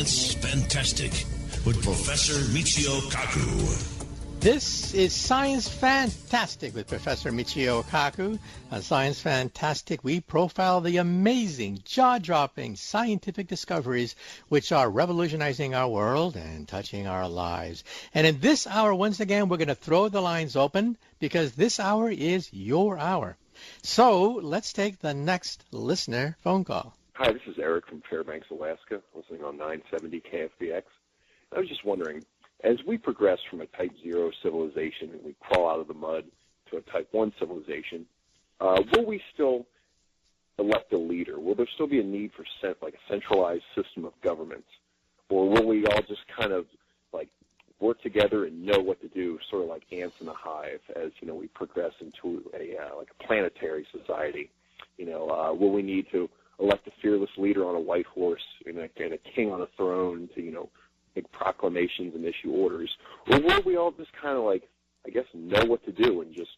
Science Fantastic with Professor Michio Kaku. This is Science Fantastic with Professor Michio Kaku. On Science Fantastic, we profile the amazing, jaw-dropping scientific discoveries which are revolutionizing our world and touching our lives. And in this hour, once again, we're going to throw the lines open because this hour is your hour. So let's take the next listener phone call. Hi, this is Eric from Fairbanks, Alaska, listening on 970 KFBX. I was just wondering, as we progress from a Type 0 civilization and we crawl out of the mud to a Type 1 civilization, will we still elect a leader? Will there still be a need for like a centralized system of governments? Or will we all just kind of like work together and know what to do, sort of like ants in a hive, as we progress into a like a planetary society? Will we need to elect a fearless leader on a white horse and a king on a throne to make proclamations and issue orders? Or will we all just kind of like, I guess, know what to do and just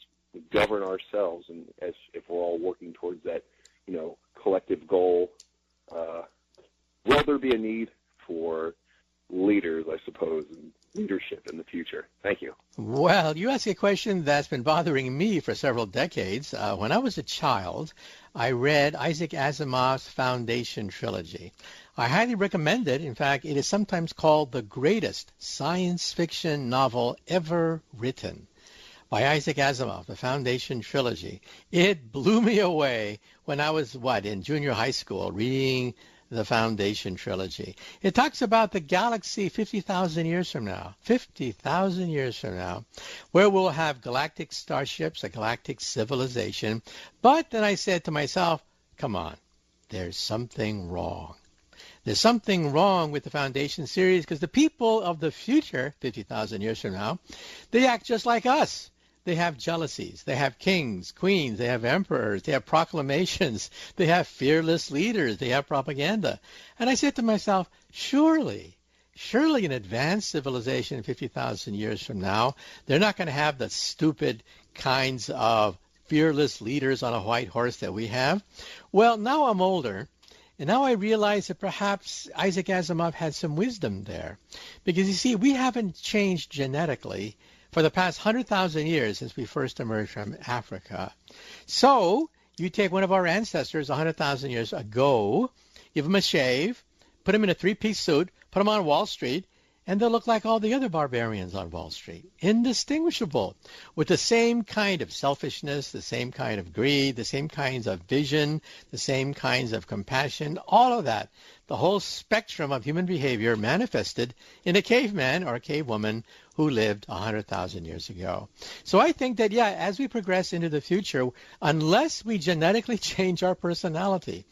govern ourselves, and as if we're all working towards that, collective goal? Will there be a need for leaders, I suppose, and leadership in the future? Thank you. Well, you ask a question that's been bothering me for several decades. When I was a child, I read Isaac Asimov's Foundation trilogy. I highly recommend it. In fact, it is sometimes called the greatest science fiction novel ever written. By Isaac Asimov, the Foundation trilogy. It blew me away when I was, in junior high school, reading the Foundation trilogy. It talks about the galaxy 50,000 years from now, where we'll have galactic starships, a galactic civilization. But then I said to myself, come on, there's something wrong. There's something wrong with the Foundation series because the people of the future, 50,000 years from now, they act just like us. They have jealousies. They have kings, queens. They have emperors. They have proclamations. They have fearless leaders. They have propaganda. And I said to myself, surely an advanced civilization 50,000 years from now, they're not going to have the stupid kinds of fearless leaders on a white horse that we have. Well, now I'm older. And now I realize that perhaps Isaac Asimov had some wisdom there. Because, you see, we haven't changed genetically for the past 100,000 years since we first emerged from Africa. So you take one of our ancestors 100,000 years ago, give him a shave, put him in a three-piece suit, put him on Wall Street, and they'll look like all the other barbarians on Wall Street, indistinguishable, with the same kind of selfishness, the same kind of greed, the same kinds of vision, the same kinds of compassion, all of that, the whole spectrum of human behavior manifested in a caveman or a cavewoman who lived 100,000 years ago. So I think that, as we progress into the future, unless we genetically change our personality,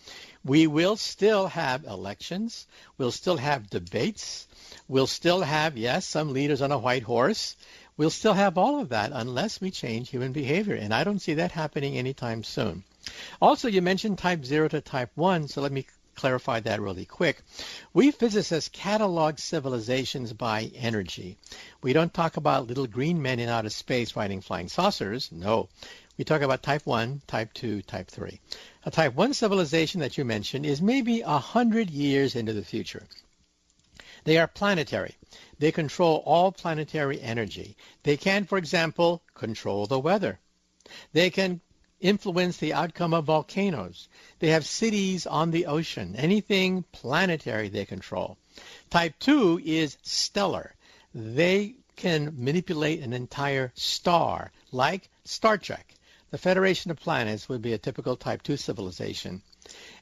we will still have elections, we'll still have debates, we'll still have, some leaders on a white horse. We'll still have all of that unless we change human behavior, and I don't see that happening anytime soon. Also, you mentioned Type 0 to Type 1, so let me clarify that really quick. We physicists catalog civilizations by energy. We don't talk about little green men in outer space riding flying saucers. No. We talk about Type 1, Type 2, Type 3. A Type 1 civilization that you mentioned is maybe 100 years into the future. They are planetary. They control all planetary energy. They can, for example, control the weather. They can influence the outcome of volcanoes. They have cities on the ocean. Anything planetary they control. Type 2 is stellar. They can manipulate an entire star, like Star Trek. The Federation of Planets would be a typical Type 2 civilization.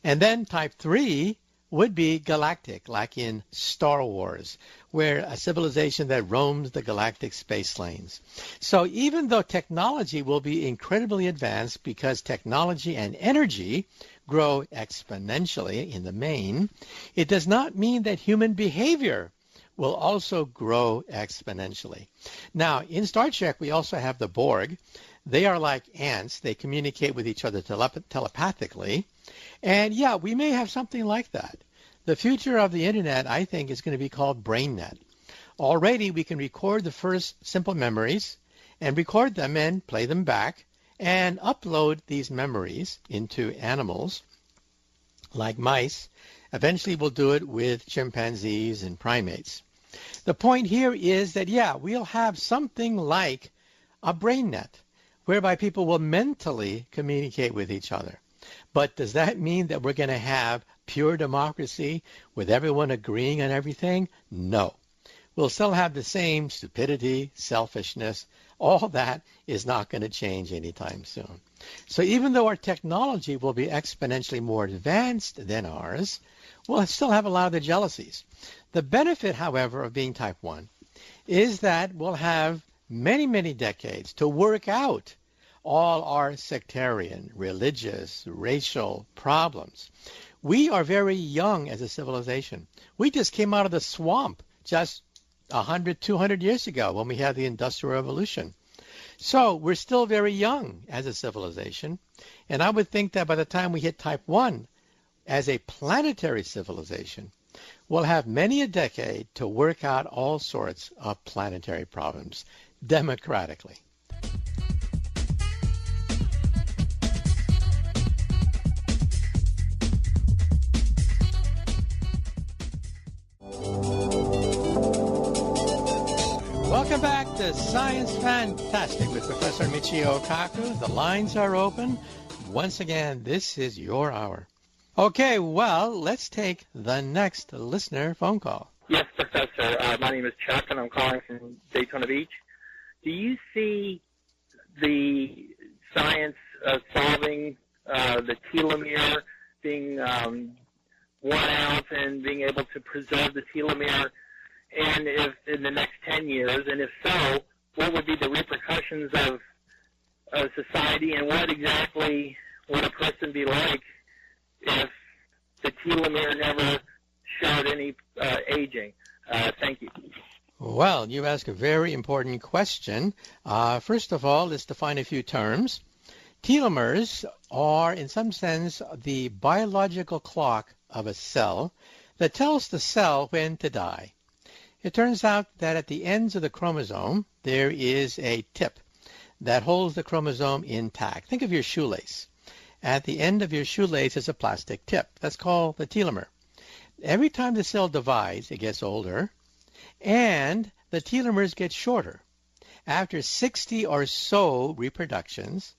And then Type 3 would be galactic, like in Star Wars, where a civilization that roams the galactic space lanes. So even though technology will be incredibly advanced because technology and energy grow exponentially in the main, it does not mean that human behavior will also grow exponentially. Now, in Star Trek, we also have the Borg. They are like ants. They communicate with each other telepathically. And we may have something like that. The future of the internet, I think, is going to be called BrainNet. Already we can record the first simple memories and record them and play them back and upload these memories into animals like mice Eventually, we'll do it with chimpanzees and primates. The point here is that, yeah, we'll have something like a brain net whereby people will mentally communicate with each other. But does that mean that we're going to have pure democracy with everyone agreeing on everything? No. We'll still have the same stupidity, selfishness. All that is not going to change anytime soon. So even though our technology will be exponentially more advanced than ours, we'll still have a lot of the jealousies. The benefit, however, of being type 1 is that we'll have many, many decades to work out all our sectarian, religious, racial problems. We are very young as a civilization. We just came out of the swamp just 100, 200 years ago when we had the Industrial Revolution. So we're still very young as a civilization. And I would think that by the time we hit type 1 as a planetary civilization, we'll have many a decade to work out all sorts of planetary problems democratically. Welcome back to Science Fantastic with Professor Michio Kaku. The lines are open. Once again, this is your hour. Okay, well, let's take the next listener phone call. Yes, Professor. My name is Chuck, and I'm calling from Daytona Beach. Do you see the science of solving the telomere being worn out and being able to preserve the telomere, and if in the next 10 years, and if so, what would be the repercussions of society, and what exactly would a person be like if the telomere never showed any aging? Thank you. Well, you ask a very important question. First of all, let's define a few terms. Telomeres are, in some sense, the biological clock of a cell that tells the cell when to die. It turns out that at the ends of the chromosome, there is a tip that holds the chromosome intact. Think of your shoelace. At the end of your shoelace is a plastic tip. That's called the telomere. Every time the cell divides, it gets older, and the telomeres get shorter. After 60 or so reproductions,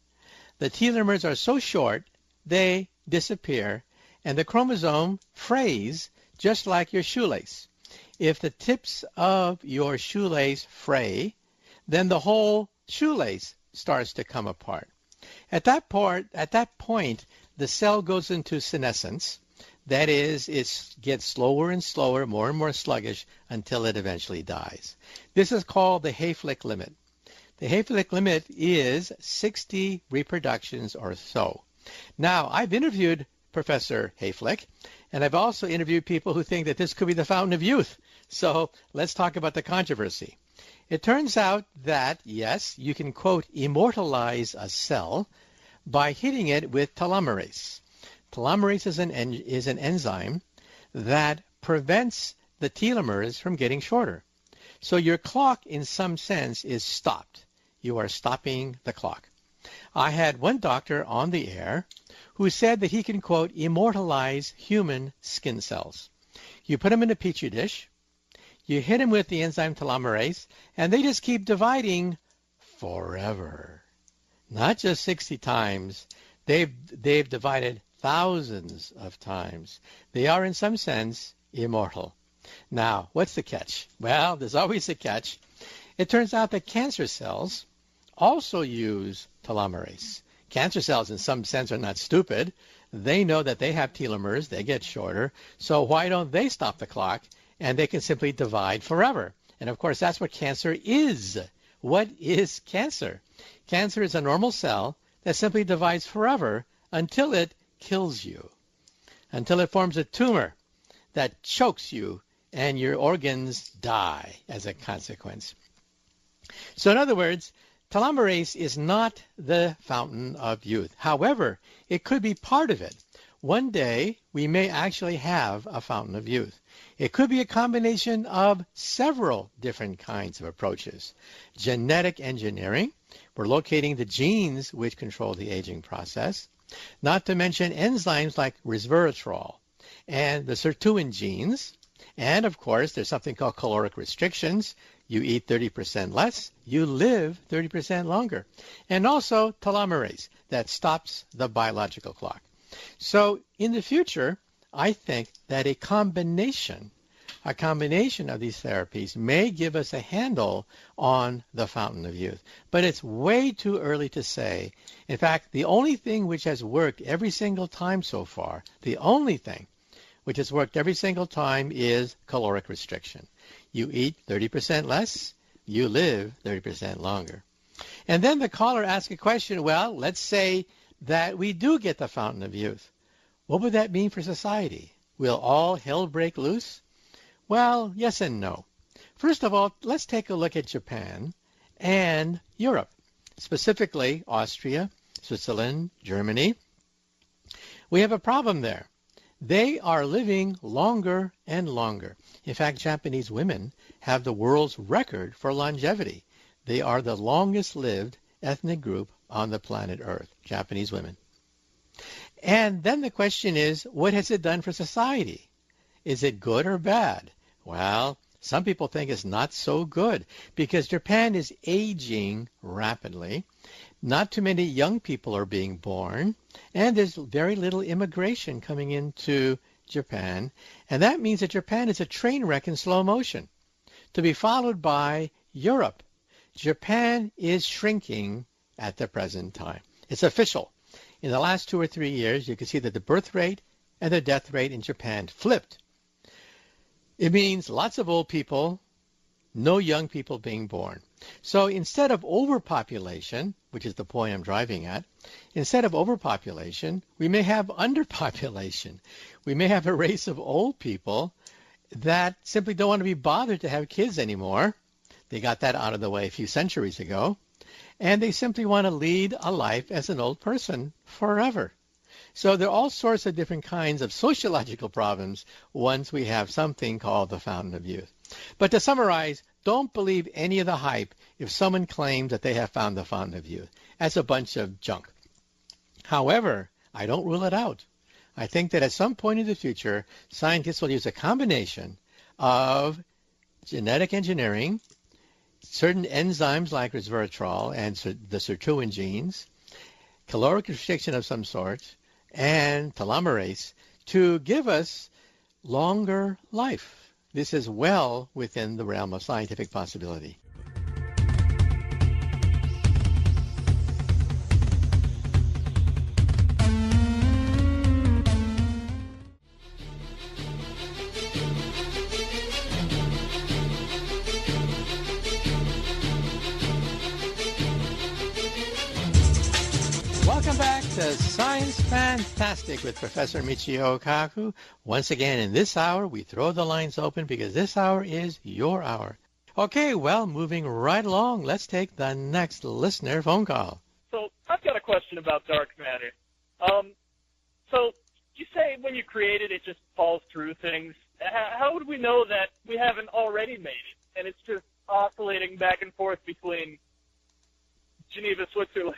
the telomeres are so short, they disappear, and the chromosome frays just like your shoelace. If the tips of your shoelace fray, then the whole shoelace starts to come apart. At that point, the cell goes into senescence. That is, it gets slower and slower, more and more sluggish, until it eventually dies. This is called the Hayflick limit. The Hayflick limit is 60 reproductions or so. Now, I've interviewed Professor Hayflick, and I've also interviewed people who think that this could be the fountain of youth. So let's talk about the controversy. It turns out that, yes, you can, quote, immortalize a cell by hitting it with telomerase. Telomerase is an enzyme that prevents the telomeres from getting shorter. So your clock, in some sense, is stopped. You are stopping the clock. I had one doctor on the air who said that he can, quote, immortalize human skin cells. You put them in a petri dish, you hit them with the enzyme telomerase, and they just keep dividing forever. Not just 60 times. They've divided thousands of times. They are, in some sense, immortal. Now, what's the catch? Well, there's always a catch. It turns out that cancer cells also use telomerase. Cancer cells, in some sense, are not stupid. They know that they have telomeres. They get shorter. So why don't they stop the clock? And they can simply divide forever. And, of course, that's what cancer is. What is cancer? Cancer is a normal cell that simply divides forever until it kills you, until it forms a tumor that chokes you and your organs die as a consequence. So in other words, telomerase is not the fountain of youth. However, it could be part of it. One day, we may actually have a fountain of youth. It could be a combination of several different kinds of approaches. Genetic engineering, we're locating the genes which control the aging process. Not to mention enzymes like resveratrol and the sirtuin genes. And, of course, there's something called caloric restrictions. You eat 30% less, you live 30% longer. And also telomerase, that stops the biological clock. So in the future, I think that a combination of these therapies may give us a handle on the fountain of youth. But it's way too early to say. In fact, the only thing which has worked every single time so far, the only thing which has worked every single time is caloric restriction. You eat 30% less, you live 30% longer. And then the caller asked a question, well, let's say that we do get the fountain of youth. What would that mean for society? Will all hell break loose? Well, yes and no. First of all, let's take a look at Japan and Europe, specifically Austria, Switzerland, Germany. We have a problem there. They are living longer and longer. In fact, Japanese women have the world's record for longevity. They are the longest lived ethnic group on the planet Earth, Japanese women. And then the question is, what has it done for society? Is it good or bad? Well, some people think it's not so good because Japan is aging rapidly. Not too many young people are being born, and there's very little immigration coming into Japan. And that means that Japan is a train wreck in slow motion, to be followed by Europe. Japan is shrinking at the present time. It's official. In the last 2 or 3 years, you can see that the birth rate and the death rate in Japan flipped. It means lots of old people, no young people being born. So instead of overpopulation, which is the point I'm driving at, instead of overpopulation, we may have underpopulation. We may have a race of old people that simply don't want to be bothered to have kids anymore. They got that out of the way a few centuries ago. And they simply want to lead a life as an old person forever. So there are all sorts of different kinds of sociological problems once we have something called the fountain of youth. But to summarize, don't believe any of the hype if someone claims that they have found the fountain of youth. That's a bunch of junk. However, I don't rule it out. I think that at some point in the future, scientists will use a combination of genetic engineering, certain enzymes like resveratrol and the sirtuin genes, caloric restriction of some sort, and telomerase to give us longer life. This is well within the realm of scientific possibility. Welcome back to Science Fantastic with Professor Michio Kaku. Once again, in this hour, we throw the lines open because this hour is your hour. Okay, well, moving right along, let's take the next listener phone call. So I've got a question about dark matter. So you say when you create it, it just falls through things. How would we know that we haven't already made it and it's just oscillating back and forth between Geneva, Switzerland,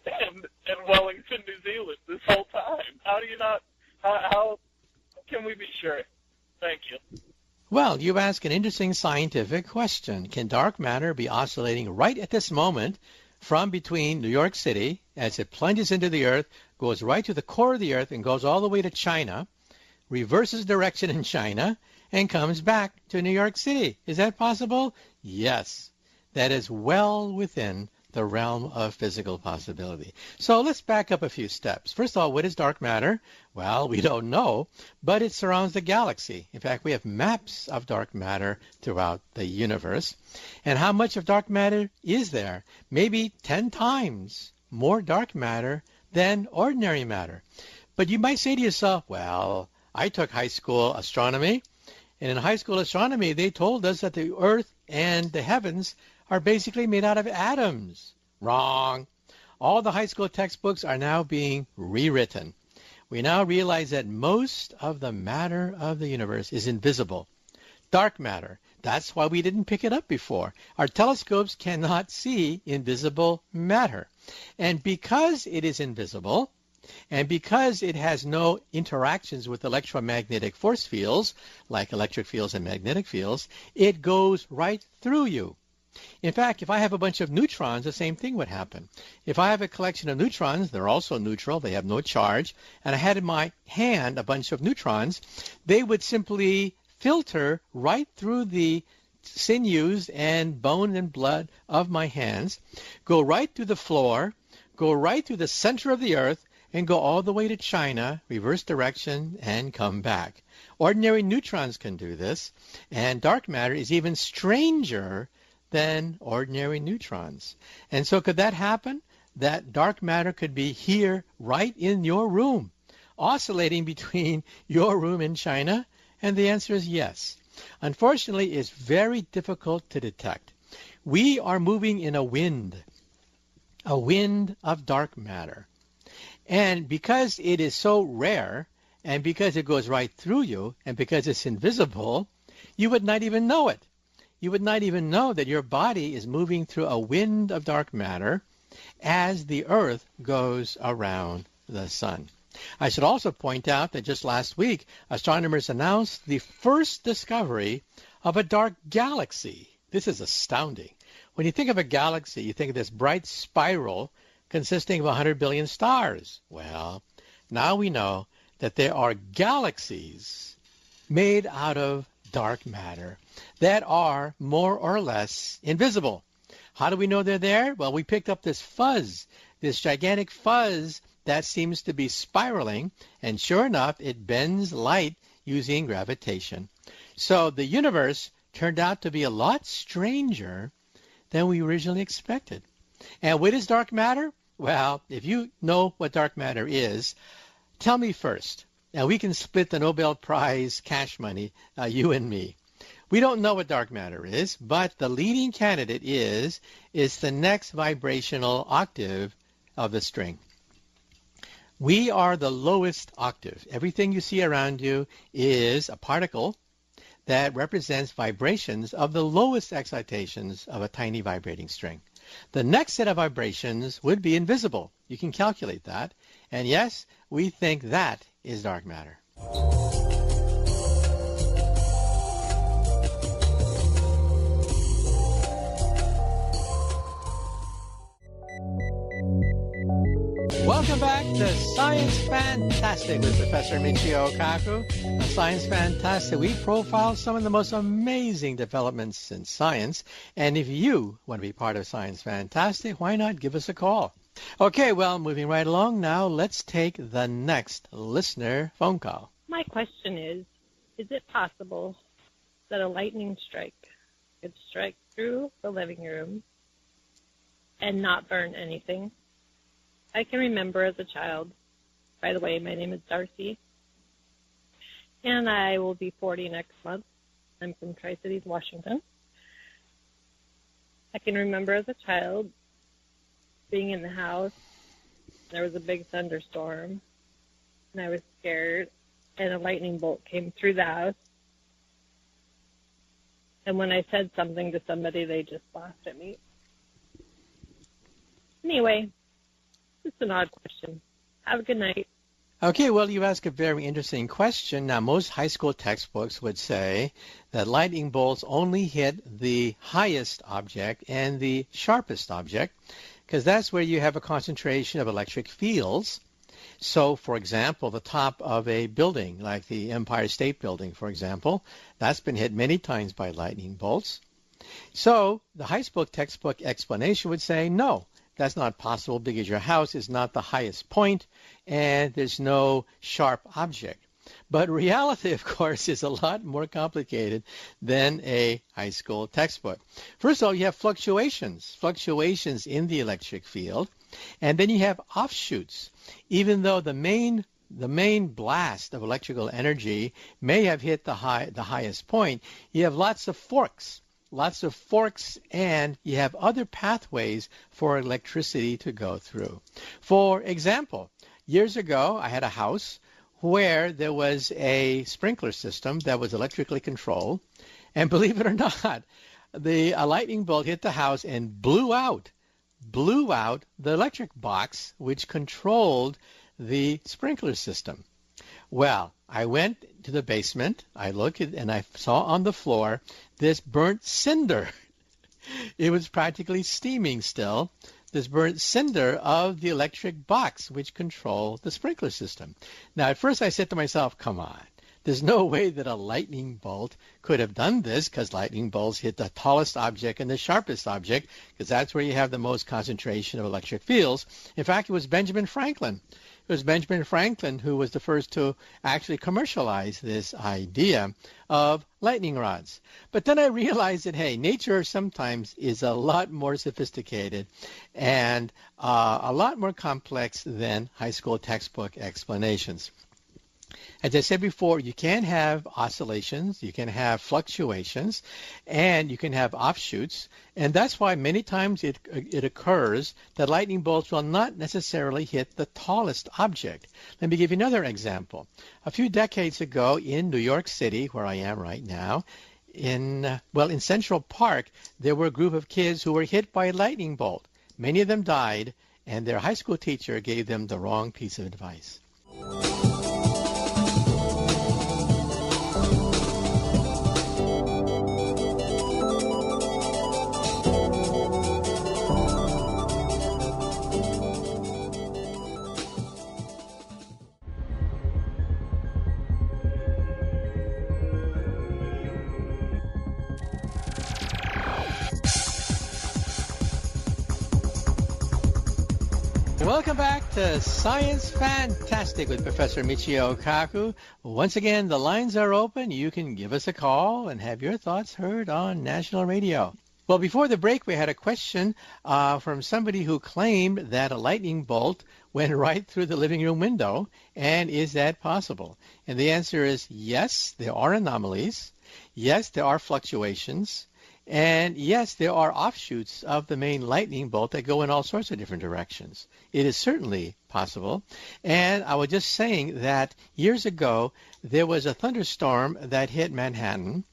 and Wellington, New Zealand this whole time? How do you not? How can we be sure? Thank you. Well, you ask an interesting scientific question. Can dark matter be oscillating right at this moment from between New York City as it plunges into the Earth, goes right to the core of the Earth, and goes all the way to China, reverses direction in China, and comes back to New York City? Is that possible? Yes. That is well within the realm of physical possibility. So let's back up a few steps. First of all, what is dark matter? Well, we don't know, but it surrounds the galaxy. In fact, we have maps of dark matter throughout the universe. And how much of dark matter is there? Maybe 10 times more dark matter than ordinary matter. But you might say to yourself, well, I took high school astronomy, and in high school astronomy, they told us that the Earth and the heavens are basically made out of atoms. Wrong. All the high school textbooks are now being rewritten. We now realize that most of the matter of the universe is invisible. Dark matter. That's why we didn't pick it up before. Our telescopes cannot see invisible matter. And because it is invisible, And because it has no interactions with electromagnetic force fields, like electric fields and magnetic fields, it goes right through you. In fact, if I have a bunch of neutrons, the same thing would happen. If I have a collection of neutrons, they're also neutral, they have no charge, and I had in my hand a bunch of neutrons, they would simply filter right through the sinews and bone and blood of my hands, go right through the floor, go right through the center of the earth, and go all the way to China, reverse direction, and come back. Ordinary neutrons can do this, and dark matter is even stranger than ordinary neutrons. And so could that happen? That dark matter could be here right in your room, oscillating between your room and China? And the answer is yes. Unfortunately, it's very difficult to detect. We are moving in a wind of dark matter. And because it is so rare, and because it goes right through you, and because it's invisible, you would not even know it. You would not even know that your body is moving through a wind of dark matter as the Earth goes around the sun. I should also point out that just last week, astronomers announced the first discovery of a dark galaxy. This is astounding. When you think of a galaxy, you think of this bright spiral consisting of 100 billion stars. Well, now we know that there are galaxies made out of dark matter that are more or less invisible. How do we know they're there? Well, we picked up this fuzz, this gigantic fuzz that seems to be spiraling, and sure enough, it bends light using gravitation. So the universe turned out to be a lot stranger than we originally expected. And what is dark matter? Well, if you know what dark matter is, tell me first. Now, we can split the Nobel Prize cash money, you and me. We don't know what dark matter is, but the leading candidate is the next vibrational octave of the string. We are the lowest octave. Everything you see around you is a particle that represents vibrations of the lowest excitations of a tiny vibrating string. The next set of vibrations would be invisible. You can calculate that. And yes, we think that is dark matter. Welcome back to Science Fantastic with Professor Michio Kaku. On Science Fantastic, we profile some of the most amazing developments in science. And if you want to be part of Science Fantastic, why not give us a call? Okay, well, moving right along now, let's take the next listener phone call. My question is it possible that a lightning strike could strike through the living room and not burn anything? I can remember as a child, by the way, my name is Darcy, and I will be 40 next month. I'm from Tri-Cities, Washington. I can remember as a child being in the house, there was a big thunderstorm, and I was scared, and a lightning bolt came through the house. And when I said something to somebody, they just laughed at me. Anyway, it's an odd question. Have a good night. Okay, well, you ask a very interesting question. Now, most high school textbooks would say that lightning bolts only hit the highest object and the sharpest object, because that's where you have a concentration of electric fields. So, for example, the top of a building, like the Empire State Building, for example, that's been hit many times by lightning bolts. So the high school textbook explanation would say, no, that's not possible because your house is not the highest point and there's no sharp object. But reality, of course, is a lot more complicated than a high school textbook. First of all, you have fluctuations in the electric field, and then you have offshoots. Even though the main blast of electrical energy may have hit the highest point, you have lots of forks, and you have other pathways for electricity to go through. For example, years ago, I had a house where there was a sprinkler system that was electrically controlled, and believe it or not, a lightning bolt hit the house and blew out the electric box which controlled the sprinkler system. Well, I went to the basement, I looked and I saw on the floor this burnt cinder. It was practically steaming still, this burnt cinder of the electric box which controlled the sprinkler system. Now, at first I said to myself, come on, there's no way that a lightning bolt could have done this, because lightning bolts hit the tallest object and the sharpest object, because that's where you have the most concentration of electric fields. In fact, it was Benjamin Franklin. It was Benjamin Franklin who was the first to actually commercialize this idea of lightning rods. But then I realized that, hey, nature sometimes is a lot more sophisticated and a lot more complex than high school textbook explanations. As I said before, you can have oscillations, you can have fluctuations, and you can have offshoots. And that's why many times it occurs that lightning bolts will not necessarily hit the tallest object. Let me give you another example. A few decades ago in New York City, where I am right now, in Central Park, there were a group of kids who were hit by a lightning bolt. Many of them died, and their high school teacher gave them the wrong piece of advice. Welcome back to Science Fantastic with Professor Michio Kaku. Once again, the lines are open. You can give us a call and have your thoughts heard on national radio. Well, before the break, we had a question from somebody who claimed that a lightning bolt went right through the living room window. And is that possible? And the answer is yes, there are anomalies. Yes, there are fluctuations. And yes, there are offshoots of the main lightning bolt that go in all sorts of different directions. It is certainly possible. And I was just saying that years ago, there was a thunderstorm that hit Manhattan.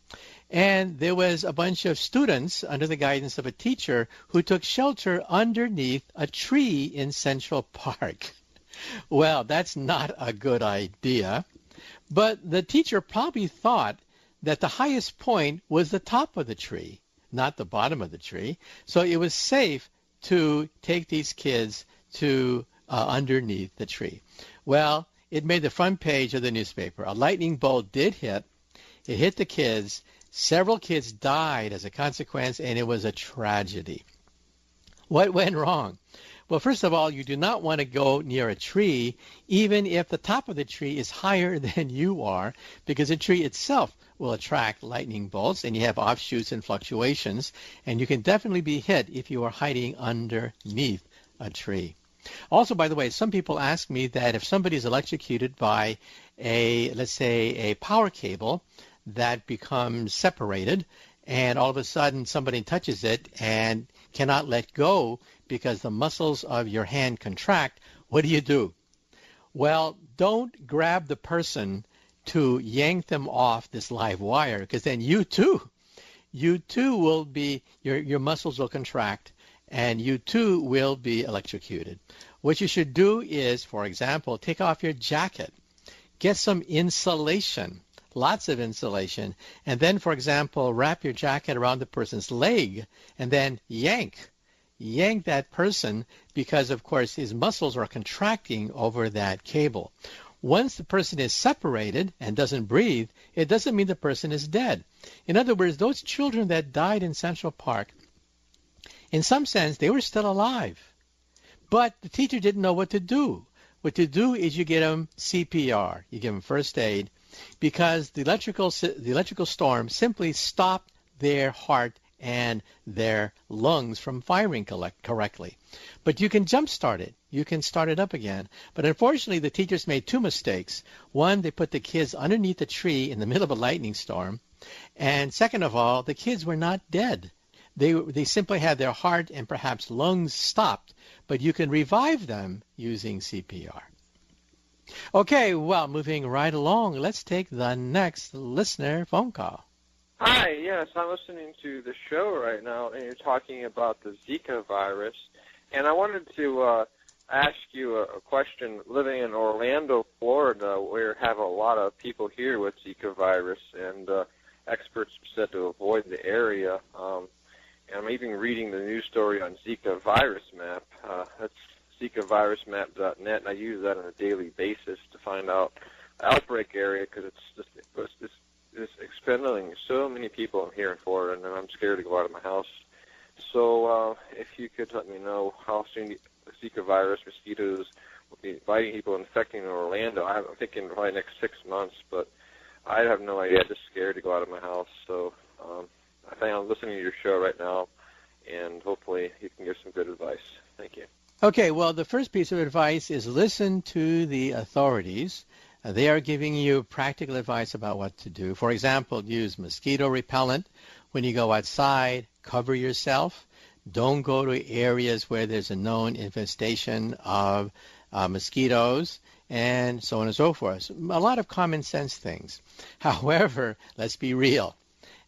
And there was a bunch of students under the guidance of a teacher who took shelter underneath a tree in Central Park. Well, that's not a good idea. But the teacher probably thought that the highest point was the top of the tree, not the bottom of the tree. So it was safe to take these kids to underneath the tree. Well, it made the front page of the newspaper. A lightning bolt did hit. It hit the kids. Several kids died as a consequence, and it was a tragedy. What went wrong? Well, first of all, you do not want to go near a tree, even if the top of the tree is higher than you are, because the tree itself will attract lightning bolts, and you have offshoots and fluctuations, and you can definitely be hit if you are hiding underneath a tree. Also, by the way, some people ask me that if somebody is electrocuted by let's say, a power cable that becomes separated, and all of a sudden somebody touches it and cannot let go because the muscles of your hand contract, what do? Well, don't grab the person to yank them off this live wire, because then you too will be, your muscles will contract, and you too will be electrocuted. What you should do is, for example, take off your jacket, get some insulation, lots of insulation, and then, for example, wrap your jacket around the person's leg, and then yank that person, because, of course, his muscles are contracting over that cable. Once the person is separated and doesn't breathe, it doesn't mean the person is dead. In other words, those children that died in Central Park, in some sense, they were still alive. But the teacher didn't know what to do. What to do is you get them CPR, you give them first aid, because the electrical storm simply stopped their heart and their lungs from firing correctly. But you can jumpstart it. You can start it up again. But unfortunately, the teachers made two mistakes. One, they put the kids underneath a tree in the middle of a lightning storm. And second of all, the kids were not dead. They simply had their heart and perhaps lungs stopped. But you can revive them using CPR. Okay, well, moving right along, let's take the next listener phone call. Hi, yes, I'm listening to the show right now, and you're talking about the Zika virus. And I wanted to ask you a question. Living in Orlando, Florida, we have a lot of people here with Zika virus, and experts said to avoid the area. And I'm even reading the news story on Zika virus map. That's ZikaVirusMap.net, and I use that on a daily basis to find out the outbreak area because it's expending so many people here in Florida, and I'm scared to go out of my house. So if you could let me know how soon the Zika virus mosquitoes will be biting people and infecting in Orlando. I'm thinking probably next 6 months, but I have no idea. I'm just scared to go out of my house. So I think I'm listening to your show right now, and hopefully you can give some good advice. Thank you. Okay, well, the first piece of advice is listen to the authorities. They are giving you practical advice about what to do. For example, use mosquito repellent when you go outside. Cover yourself. Don't go to areas where there's a known infestation of mosquitoes, and so on and so forth. A lot of common sense things. However, let's be real,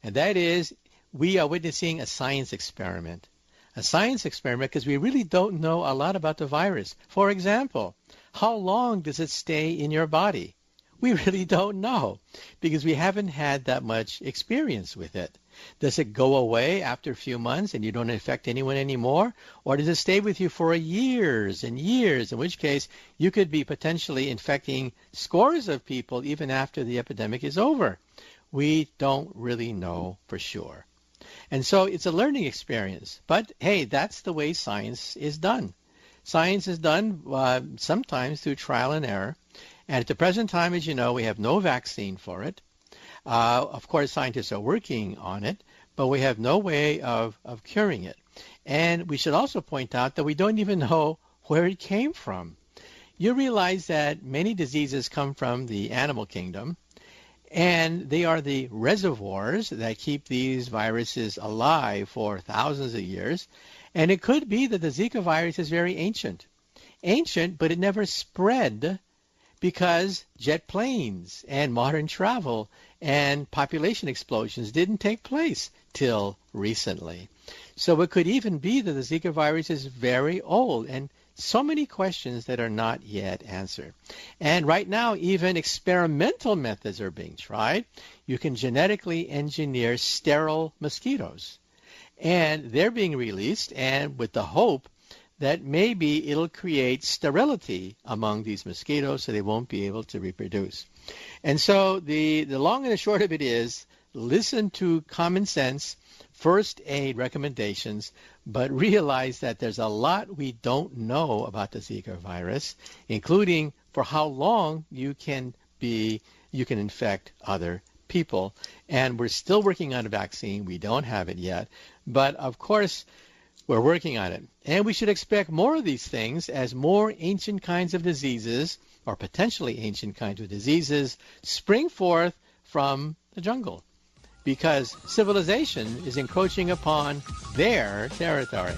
and that is we are witnessing a science experiment. A science experiment because we really don't know a lot about the virus. For example, how long does it stay in your body? We really don't know because we haven't had that much experience with it. Does it go away after a few months and you don't infect anyone anymore? Or does it stay with you for years and years, in which case you could be potentially infecting scores of people even after the epidemic is over? We don't really know for sure. And so it's a learning experience. But, hey, that's the way science is done. Science is done sometimes through trial and error. And at the present time, as you know, we have no vaccine for it. Of course, scientists are working on it, but we have no way of curing it. And we should also point out that we don't even know where it came from. You realize that many diseases come from the animal kingdom, and they are the reservoirs that keep these viruses alive for thousands of years. And it could be that the Zika virus is very ancient. Ancient, but it never spread because jet planes and modern travel and population explosions didn't take place till recently. So it could even be that the Zika virus is very old, and so many questions that are not yet answered. And right now, even experimental methods are being tried. You can genetically engineer sterile mosquitoes, and they're being released, and with the hope that maybe it'll create sterility among these mosquitoes so they won't be able to reproduce. And so the long and the short of it is, listen to common sense, first aid recommendations, but realize that there's a lot we don't know about the Zika virus, including for how long you can infect other people. And we're still working on a vaccine. We don't have it yet. But of course, we're working on it. And we should expect more of these things as more ancient kinds of diseases, or potentially ancient kinds of diseases, spring forth from the jungle, because civilization is encroaching upon their territory.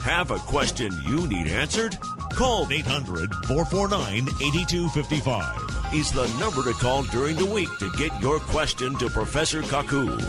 Have a question you need answered? Call 800-449-8255 is the number to call during the week to get your question to Professor Kaku.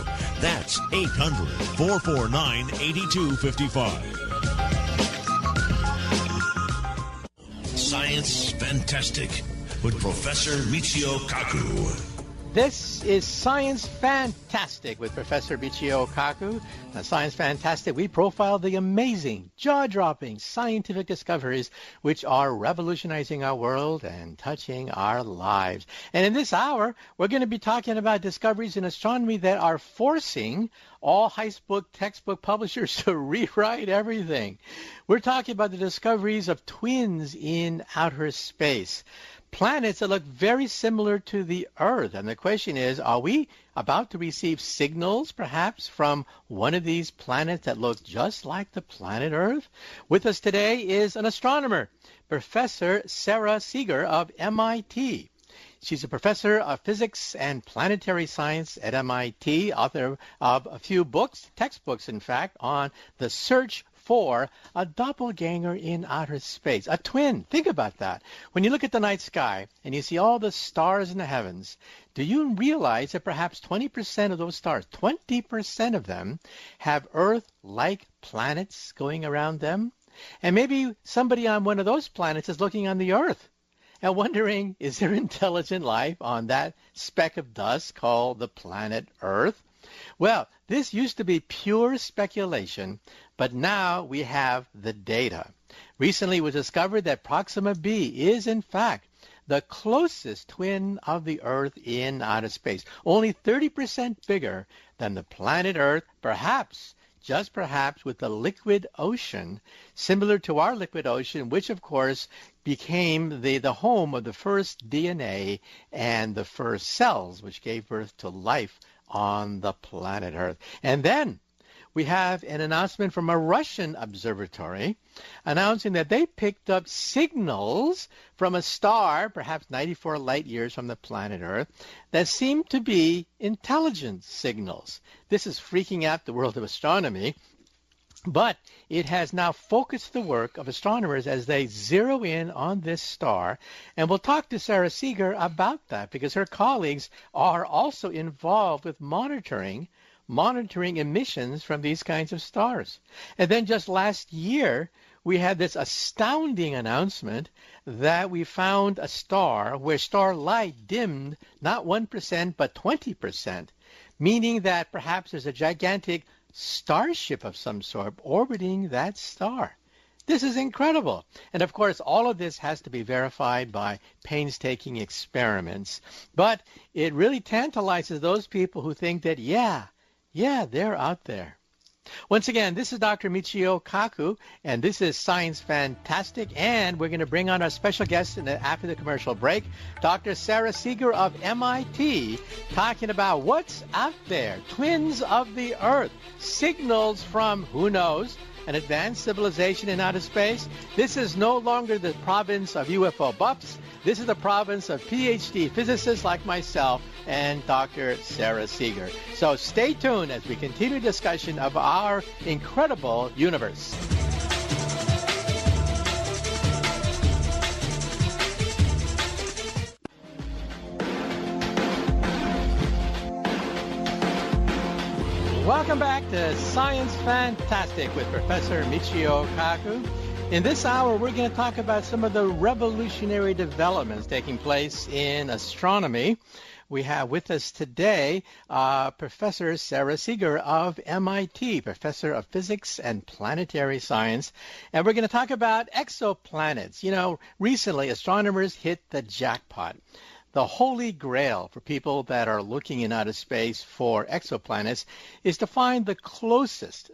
That's 800-449-8255. Science Fantastic with Professor Michio Kaku. This is Science Fantastic with Professor Michio Kaku. Now, Science Fantastic, we profile the amazing, jaw-dropping scientific discoveries which are revolutionizing our world and touching our lives. And in this hour, we're going to be talking about discoveries in astronomy that are forcing all high school textbook publishers to rewrite everything. We're talking about the discoveries of twins in outer space. Planets that look very similar to the Earth. And the question is, are we about to receive signals, perhaps, from one of these planets that look just like the planet Earth? With us today is an astronomer, Professor Sarah Seeger of MIT. She's a professor of physics and planetary science at MIT, author of a few books, textbooks, in fact, on the search for a doppelganger in outer space, a twin. Think about that. When you look at the night sky and you see all the stars in the heavens, do you realize that perhaps 20% of those stars, 20% of them, have Earth-like planets going around them? And maybe somebody on one of those planets is looking on the Earth and wondering, is there intelligent life on that speck of dust called the planet Earth? Well, this used to be pure speculation, but now we have the data. Recently, it was discovered that Proxima b is, in fact, the closest twin of the Earth in outer space, only 30% bigger than the planet Earth, perhaps, just perhaps, with the liquid ocean, similar to our liquid ocean, which, of course, became the home of the first DNA and the first cells, which gave birth to life on the planet Earth. And then we have an announcement from a Russian observatory announcing that they picked up signals from a star, perhaps 94 light years from the planet Earth, that seem to be intelligence signals. This is freaking out the world of astronomy, but it has now focused the work of astronomers as they zero in on this star. And we'll talk to Sarah Seeger about that because her colleagues are also involved with monitoring emissions from these kinds of stars. And then just last year, we had this astounding announcement that we found a star where star light dimmed not 1% but 20%, meaning that perhaps there's a gigantic starship of some sort orbiting that star. This is incredible. And of course, all of this has to be verified by painstaking experiments. But it really tantalizes those people who think that, yeah, they're out there. Once again, this is Dr. Michio Kaku, and this is Science Fantastic, and we're going to bring on our special guest after the commercial break, Dr. Sarah Seeger of MIT, talking about what's out there, twins of the Earth, signals from, who knows, an advanced civilization in outer space. This is no longer the province of UFO buffs. This is the province of PhD physicists like myself and Dr. Sarah Seeger. So stay tuned as we continue discussion of our incredible universe. Welcome back to Science Fantastic with Professor Michio Kaku. In this hour, we're going to talk about some of the revolutionary developments taking place in astronomy. We have with us today Professor Sarah Seeger of MIT, Professor of Physics and Planetary Science. And we're going to talk about exoplanets. You know, recently astronomers hit the jackpot. The holy grail for people that are looking in outer space for exoplanets is to find the closest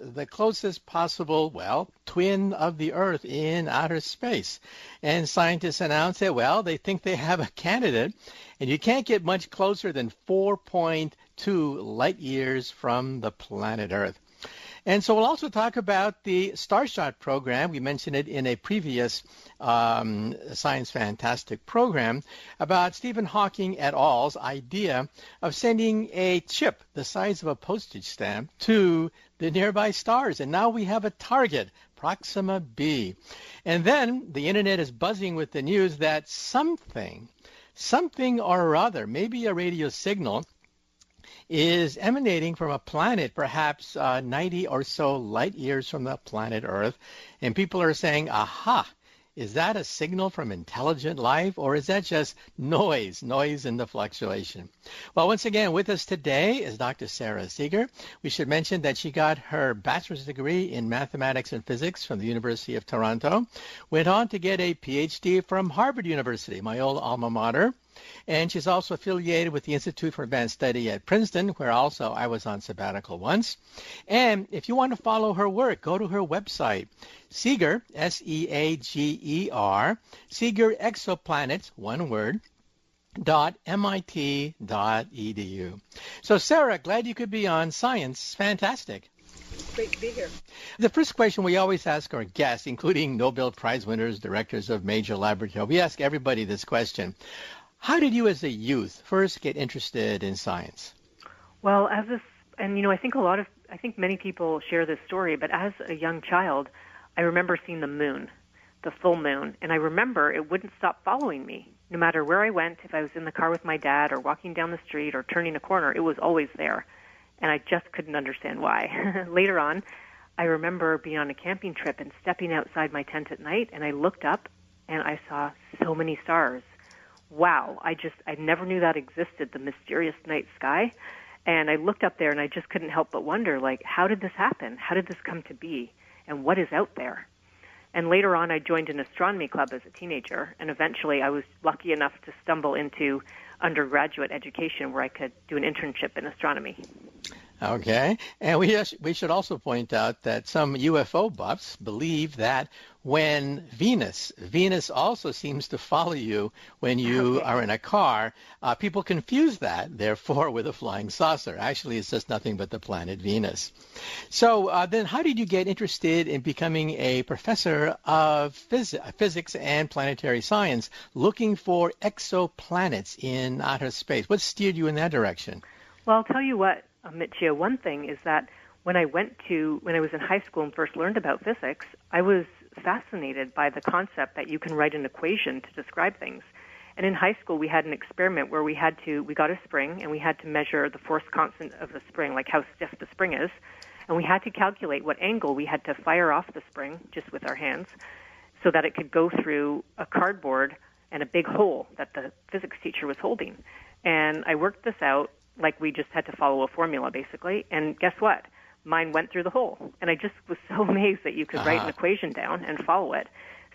possible, well, twin of the Earth in outer space. And scientists announced that, well, they think they have a candidate, and you can't get much closer than 4.2 light years from the planet Earth. And so we'll also talk about the Starshot program. We mentioned it in a previous Science Fantastic program about Stephen Hawking et al.'s idea of sending a chip the size of a postage stamp to the nearby stars. And now we have a target, Proxima b. And then the internet is buzzing with the news that something or other, maybe a radio signal, is emanating from a planet perhaps 90 or so light years from the planet Earth. And people are saying, aha, is that a signal from intelligent life, or is that just noise in the fluctuation? Well, once again, with us today is Dr. Sarah Seeger. We should mention that she got her bachelor's degree in mathematics and physics from the University of Toronto, went on to get a PhD from Harvard University, my old alma mater. And she's also affiliated with the Institute for Advanced Study at Princeton, where also I was on sabbatical once. And if you want to follow her work, go to her website, Seeger, S-E-A-G-E-R, Seeger Exoplanets, one word, .mit.edu. So, Sarah, glad you could be on Science Fantastic. Great to be here. The first question we always ask our guests, including Nobel Prize winners, directors of major laboratories, we ask everybody this question. How did you as a youth first get interested in science? Well, I think many people share this story, but as a young child, I remember seeing the moon, the full moon, and I remember it wouldn't stop following me. No matter where I went, if I was in the car with my dad or walking down the street or turning a corner, it was always there, and I just couldn't understand why. Later on, I remember being on a camping trip and stepping outside my tent at night, and I looked up and I saw so many stars. Wow, I never knew that existed, the mysterious night sky. And I looked up there and I just couldn't help but wonder, like, how did this happen? How did this come to be? And what is out there? And later on, I joined an astronomy club as a teenager, and eventually I was lucky enough to stumble into undergraduate education where I could do an internship in astronomy. Okay. And we should also point out that some UFO buffs believe that when Venus also seems to follow you when you are in a car, people confuse that, therefore, with a flying saucer. Actually, it's just nothing but the planet Venus. So then how did you get interested in becoming a professor of physics and planetary science, looking for exoplanets in outer space? What steered you in that direction? Well, I'll tell you what, Michio, one thing is that when I was in high school and first learned about physics, I was fascinated by the concept that you can write an equation to describe things. And in high school, we had an experiment where we got a spring and we had to measure the force constant of the spring, like how stiff the spring is. And we had to calculate what angle we had to fire off the spring just with our hands so that it could go through a cardboard and a big hole that the physics teacher was holding. And I worked this out like we just had to follow a formula, basically. And guess what? Mine went through the hole. And I just was so amazed that you could write an equation down and follow it.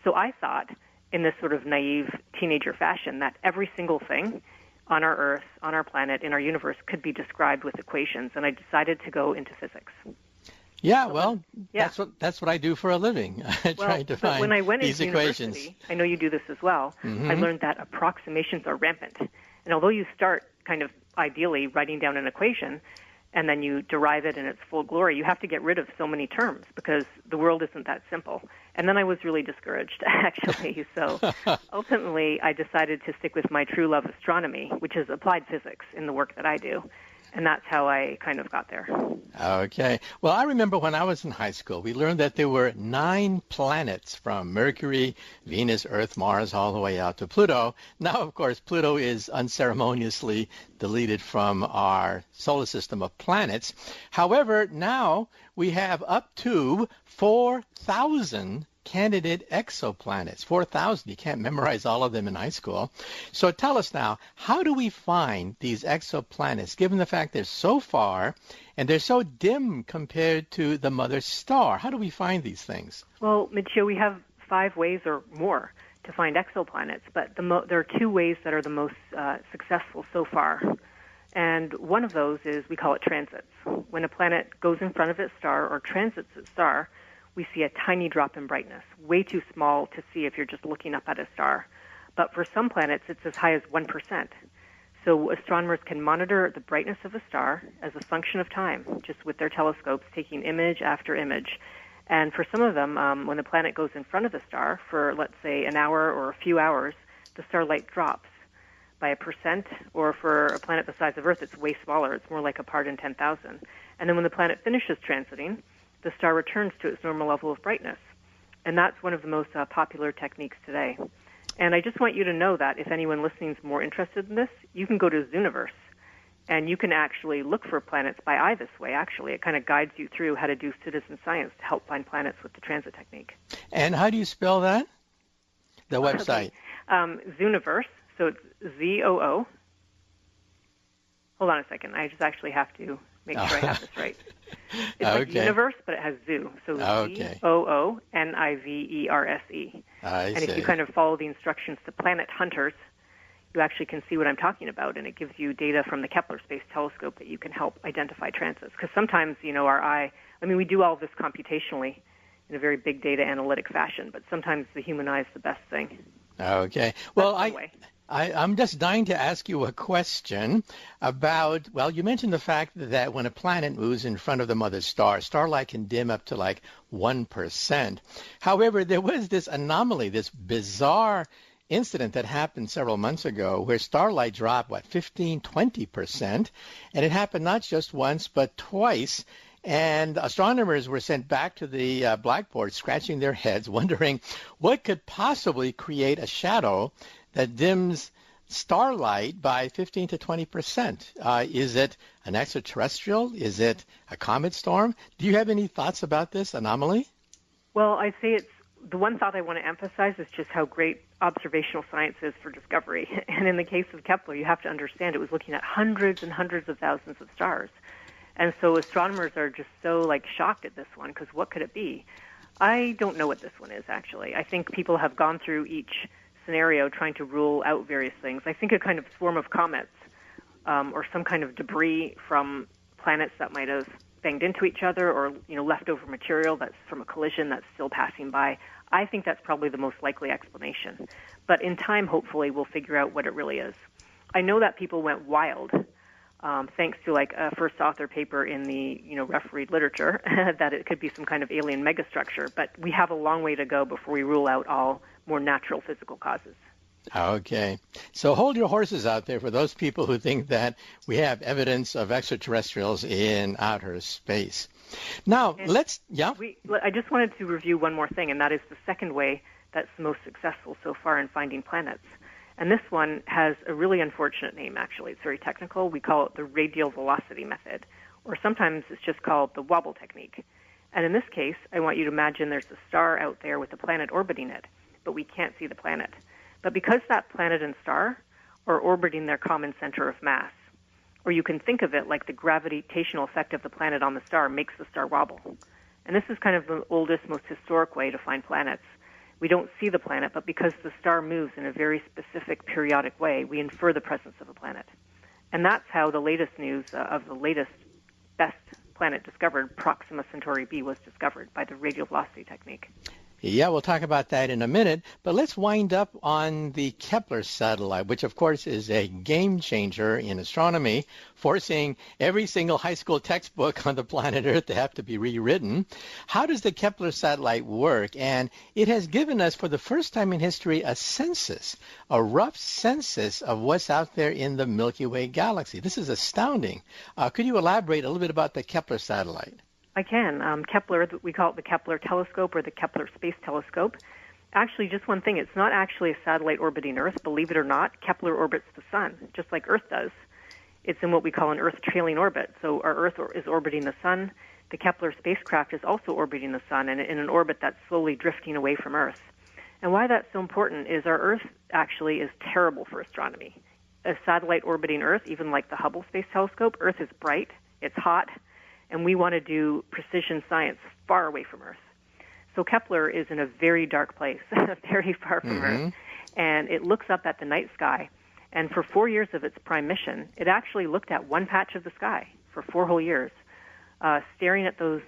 So I thought, in this sort of naive teenager fashion, that every single thing on our Earth, on our planet, in our universe could be described with equations. And I decided to go into physics. Yeah, well, that's what I do for a living. Trying to find when I went these into equations. University, I know you do this as well, I learned that approximations are rampant. And although you start kind of ideally writing down an equation and then you derive it in its full glory, you have to get rid of so many terms because the world isn't that simple. And then I was really discouraged, actually. So ultimately, I decided to stick with my true love, astronomy, which is applied physics in the work that I do. And that's how I kind of got there. Okay. Well, I remember when I was in high school, we learned that there were 9 planets from Mercury, Venus, Earth, Mars, all the way out to Pluto. Now, of course, Pluto is unceremoniously deleted from our solar system of planets. However, now we have up to 4,000 candidate exoplanets, 4,000. You can't memorize all of them in high school. So tell us now, how do we find these exoplanets, given the fact they're so far and they're so dim compared to the mother star? How do we find these things? Well, Michio, we have 5 ways or more to find exoplanets, but there are 2 ways that are the most successful so far. And one of those is, we call it transits. When a planet goes in front of its star or transits its star, we see a tiny drop in brightness, way too small to see if you're just looking up at a star. But for some planets, it's as high as 1%. So astronomers can monitor the brightness of a star as a function of time, just with their telescopes, taking image after image. And for some of them, when the planet goes in front of the star for, let's say, an hour or a few hours, the starlight drops by 1%, or for a planet the size of Earth, it's way smaller. It's more like a part in 10,000. And then when the planet finishes transiting, the star returns to its normal level of brightness. And that's one of the most popular techniques today. And I just want you to know that if anyone listening is more interested in this, you can go to Zooniverse, and you can actually look for planets by eye this way, actually. It kind of guides you through how to do citizen science to help find planets with the transit technique. And how do you spell that? The website? Zooniverse, so it's Z-O-O. Hold on a second. I just actually have to make sure I have this right. It's like universe, but it has zoo. So Z-O-O-N-I-V-E-R-S-E. And if you kind of follow the instructions to Planet Hunters, you actually can see what I'm talking about, and it gives you data from the Kepler Space Telescope that you can help identify transits. Because sometimes, our eye, we do all of this computationally in a very big data analytic fashion, but sometimes the human eye is the best thing. Okay. Well, I'm just dying to ask you a question about, you mentioned the fact that when a planet moves in front of the mother star, starlight can dim up to like 1%. However, there was this anomaly, this bizarre incident that happened several months ago where starlight dropped, 15-20%, and it happened not just once but twice. And astronomers were sent back to the blackboard scratching their heads, wondering what could possibly create a shadow that dims starlight by 15 to 20%. Is it an extraterrestrial? Is it a comet storm? Do you have any thoughts about this anomaly? Well, I'd say it's the one thought I want to emphasize is just how great observational science is for discovery. And in the case of Kepler, you have to understand it was looking at hundreds and hundreds of thousands of stars. And so astronomers are just so shocked at this one because what could it be? I don't know what this one is, actually. I think people have gone through each scenario trying to rule out various things. I think a kind of swarm of comets or some kind of debris from planets that might have banged into each other or, leftover material that's from a collision that's still passing by. I think that's probably the most likely explanation. But in time, hopefully, we'll figure out what it really is. I know that people went wild thanks to a first author paper in the refereed literature that it could be some kind of alien megastructure. But we have a long way to go before we rule out all more natural physical causes. Okay. So hold your horses out there for those people who think that we have evidence of extraterrestrials in outer space. Now, I just wanted to review one more thing, and that is the second way that's most successful so far in finding planets. And this one has a really unfortunate name, actually. It's very technical. We call it the radial velocity method, or sometimes it's just called the wobble technique. And in this case, I want you to imagine there's a star out there with a planet orbiting it, but we can't see the planet. But because that planet and star are orbiting their common center of mass, or you can think of it like the gravitational effect of the planet on the star makes the star wobble. And this is kind of the oldest, most historic way to find planets. We don't see the planet, but because the star moves in a very specific periodic way, we infer the presence of a planet. And that's how the latest news of the latest best planet discovered, Proxima Centauri b, was discovered by the radial velocity technique. Yeah, we'll talk about that in a minute, but let's wind up on the Kepler satellite, which of course is a game changer in astronomy, forcing every single high school textbook on the planet Earth to have to be rewritten. How does the Kepler satellite work? And it has given us, for the first time in history, a census, a rough census of what's out there in the Milky Way galaxy. This is astounding. Could you elaborate a little bit about the Kepler satellite? I can. Kepler, we call it the Kepler telescope or the Kepler space telescope. Actually, just one thing, it's not actually a satellite orbiting Earth. Believe it or not, Kepler orbits the sun, just like Earth does. It's in what we call an Earth trailing orbit. So our Earth is orbiting the sun. The Kepler spacecraft is also orbiting the sun and in an orbit that's slowly drifting away from Earth. And why that's so important is our Earth actually is terrible for astronomy. A satellite orbiting Earth, even like the Hubble Space Telescope, Earth is bright, it's hot, and we want to do precision science far away from Earth. So Kepler is in a very dark place, very far from Earth, and it looks up at the night sky. And for 4 years of its prime mission, it actually looked at one patch of the sky for 4 whole years, staring at those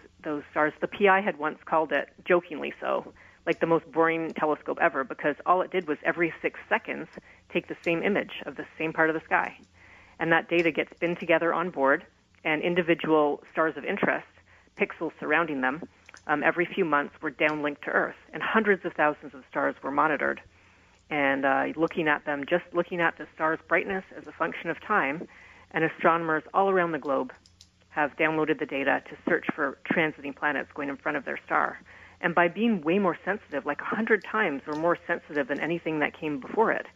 stars. The PI had once called it, jokingly so, like the most boring telescope ever, because all it did was every 6 seconds take the same image of the same part of the sky. And that data gets binned together on board, and individual stars of interest, pixels surrounding them, every few months were downlinked to Earth, and hundreds of thousands of stars were monitored. And looking at them, just looking at the star's brightness as a function of time, and astronomers all around the globe have downloaded the data to search for transiting planets going in front of their star. And by being way more sensitive, like 100 times or more sensitive than anything that came before it,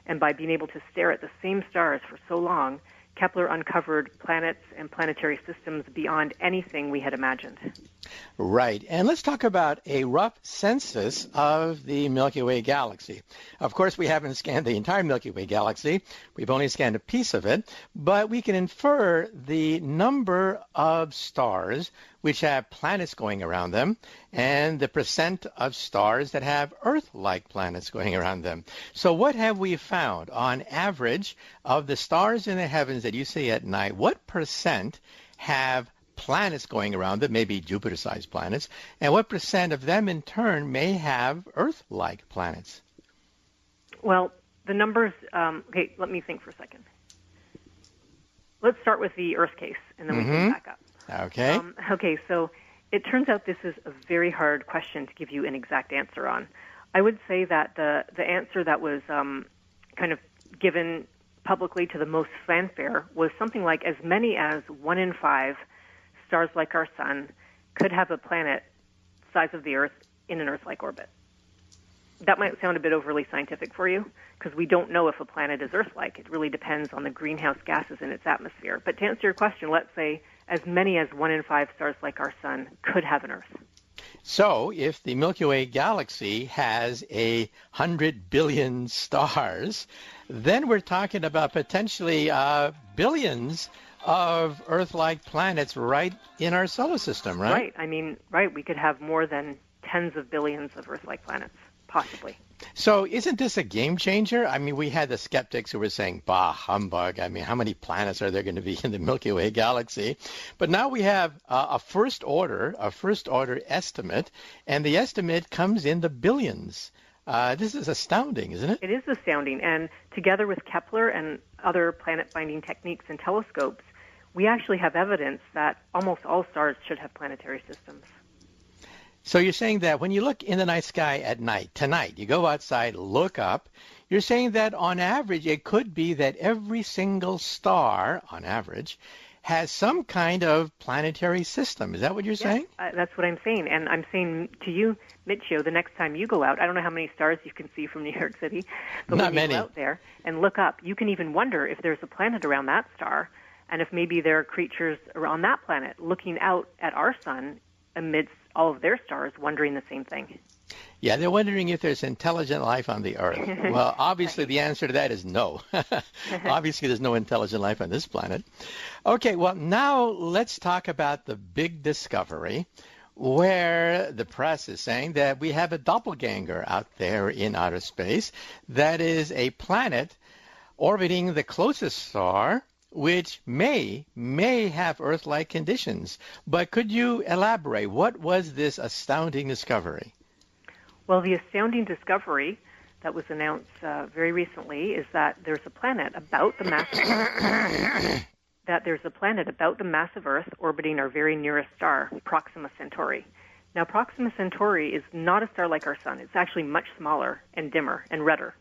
and by being able to stare at the same stars for so long, Kepler uncovered planets and planetary systems beyond anything we had imagined. Right. And let's talk about a rough census of the Milky Way galaxy. Of course, we haven't scanned the entire Milky Way galaxy. We've only scanned a piece of it. But we can infer the number of stars which have planets going around them and the percent of stars that have Earth-like planets going around them. So what have we found on average of the stars in the heavens that you see at night? What percent have planets going around them, maybe Jupiter-sized planets, and what percent of them in turn may have Earth-like planets? Well, the numbers, okay, let me think for a second. Let's start with the Earth case, and then we can back up. Okay. Okay, so it turns out this is a very hard question to give you an exact answer on. I would say that the answer that was kind of given publicly to the most fanfare was something like as many as 1 in 5 stars like our sun could have a planet size of the Earth in an Earth-like orbit. that might sound a bit overly scientific for you, because we don't know if a planet is Earth-like. It really depends on the greenhouse gases in its atmosphere. But to answer your question, let's say as many as 1 in 5 stars like our sun could have an Earth. So if the Milky Way galaxy has 100 billion stars, then we're talking about potentially billions of Earth-like planets right in our solar system, right? Right. I mean, right. We could have more than tens of billions of Earth-like planets, possibly. So isn't this a game changer? I mean, we had the skeptics who were saying, bah, humbug. I mean, how many planets are there going to be in the Milky Way galaxy? But now we have a first order estimate, and the estimate comes in the billions. This is astounding, isn't it? It is astounding. And together with Kepler and other planet-finding techniques and telescopes, we actually have evidence that almost all stars should have planetary systems. So you're saying that when you look in the night sky at night, tonight, you go outside, look up, you're saying that on average it could be that every single star, on average, has some kind of planetary system. Is that what you're saying? That's what I'm saying. And I'm saying to you, Michio, the next time you go out, I don't know how many stars you can see from New York City, but Not when many. you go out there and look up, you can even wonder if there's a planet around that star, and if maybe there are creatures around that planet looking out at our sun amidst all of their stars, wondering the same thing. Yeah, they're wondering if there's intelligent life on the Earth. Well, obviously the answer to that is no. Obviously there's no intelligent life on this planet. Okay, well, now let's talk about the big discovery where the press is saying that we have a doppelganger out there in outer space that is a planet orbiting the closest star, which may have Earth-like conditions. But could you elaborate? What was this astounding discovery? Well, the astounding discovery that was announced very recently is that there's a planet about the mass of Earth orbiting our very nearest star, Proxima Centauri. Now, Proxima Centauri is not a star like our sun. It's actually much smaller and dimmer and redder.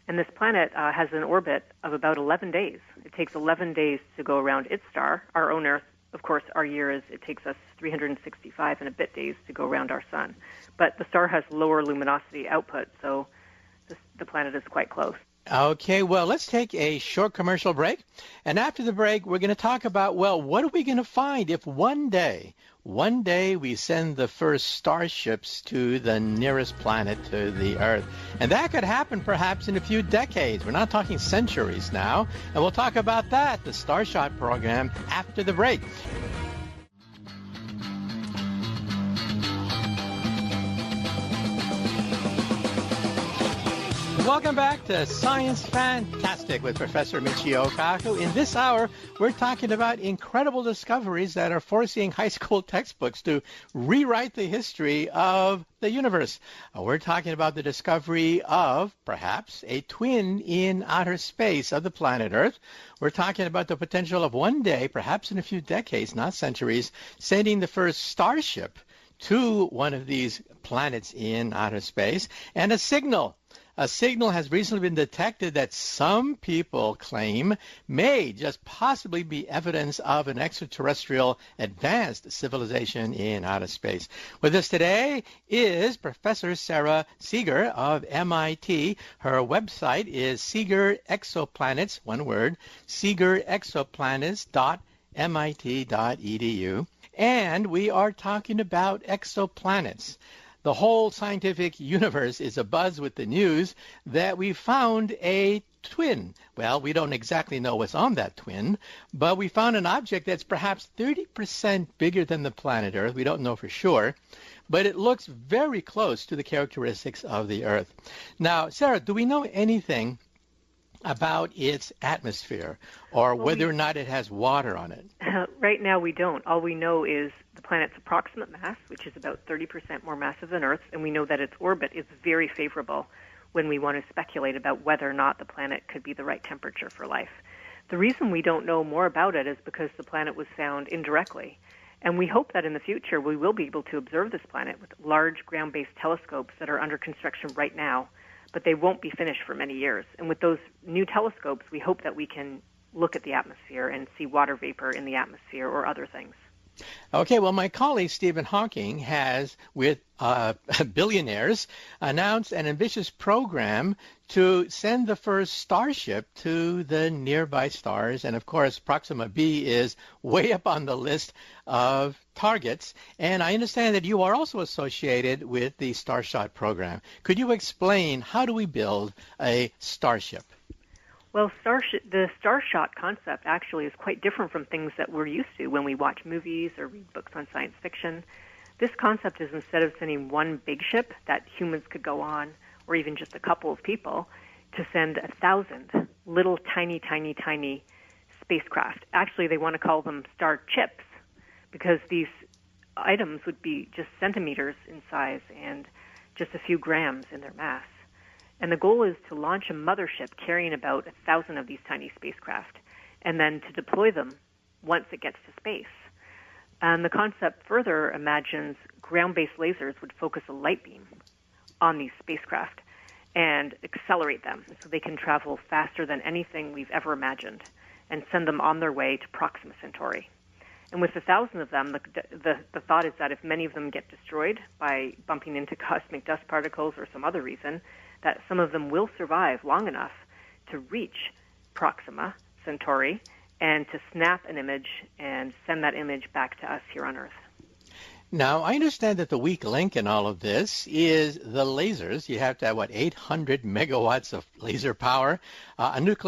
And this planet has an orbit of about 11 days. It takes 11 days to go around its star. Our own Earth, of course, our year it takes us 365 and a bit days to go around our sun. But the star has lower luminosity output, so the planet is quite close. Okay, well, let's take a short commercial break. And after the break, we're going to talk about, well, what are we going to find if one day we send the first starships to the nearest planet to the Earth? And that could happen perhaps in a few decades. We're not talking centuries now. And we'll talk about that, the Starshot program, after the break. Welcome back to Science Fantastic with Professor Michio Kaku. In this hour, we're talking about incredible discoveries that are forcing high school textbooks to rewrite the history of the universe. We're talking about the discovery of, perhaps, a twin in outer space of the planet Earth. We're talking about the potential of one day, perhaps in a few decades, not centuries, sending the first starship to one of these planets in outer space, and a signal. A signal has recently been detected that some people claim may just possibly be evidence of an extraterrestrial advanced civilization in outer space. With us today is Professor Sarah Seeger of MIT. Her website is Seeger Exoplanets, one word, seegerexoplanets.mit.edu. And we are talking about exoplanets. The whole scientific universe is abuzz with the news that we found a twin. Well, we don't exactly know what's on that twin, but we found an object that's perhaps 30% bigger than the planet Earth. We don't know for sure, but it looks very close to the characteristics of the Earth. Now, Sarah, do we know anything about its atmosphere or whether or not it has water on it? Right now we don't. All we know is the planet's approximate mass, which is about 30% more massive than Earth, and we know that its orbit is very favorable when we want to speculate about whether or not the planet could be the right temperature for life. The reason we don't know more about it is because the planet was found indirectly, and we hope that in the future we will be able to observe this planet with large ground-based telescopes that are under construction right now, but they won't be finished for many years. And with those new telescopes, we hope that we can look at the atmosphere and see water vapor in the atmosphere or other things. Okay, well, my colleague Stephen Hawking has, with billionaires, announced an ambitious program to send the first Starship to the nearby stars. And of course, Proxima b is way up on the list of targets. And I understand that you are also associated with the Starshot program. Could you explain how do we build a Starship? Well, the Starshot concept actually is quite different from things that we're used to when we watch movies or read books on science fiction. This concept is, instead of sending one big ship that humans could go on, or even just a couple of people, to send 1,000 little tiny, tiny, tiny spacecraft. Actually, they want to call them star chips because these items would be just centimeters in size and just a few grams in their mass. And the goal is to launch a mothership carrying about 1,000 of these tiny spacecraft, and then to deploy them once it gets to space. And the concept further imagines ground-based lasers would focus a light beam on these spacecraft and accelerate them so they can travel faster than anything we've ever imagined and send them on their way to Proxima Centauri. And with 1,000 of them, the thought is that if many of them get destroyed by bumping into cosmic dust particles or some other reason, that some of them will survive long enough to reach Proxima Centauri and to snap an image and send that image back to us here on Earth. Now, I understand that the weak link in all of this is the lasers. You have to have, 800 megawatts of laser power, 800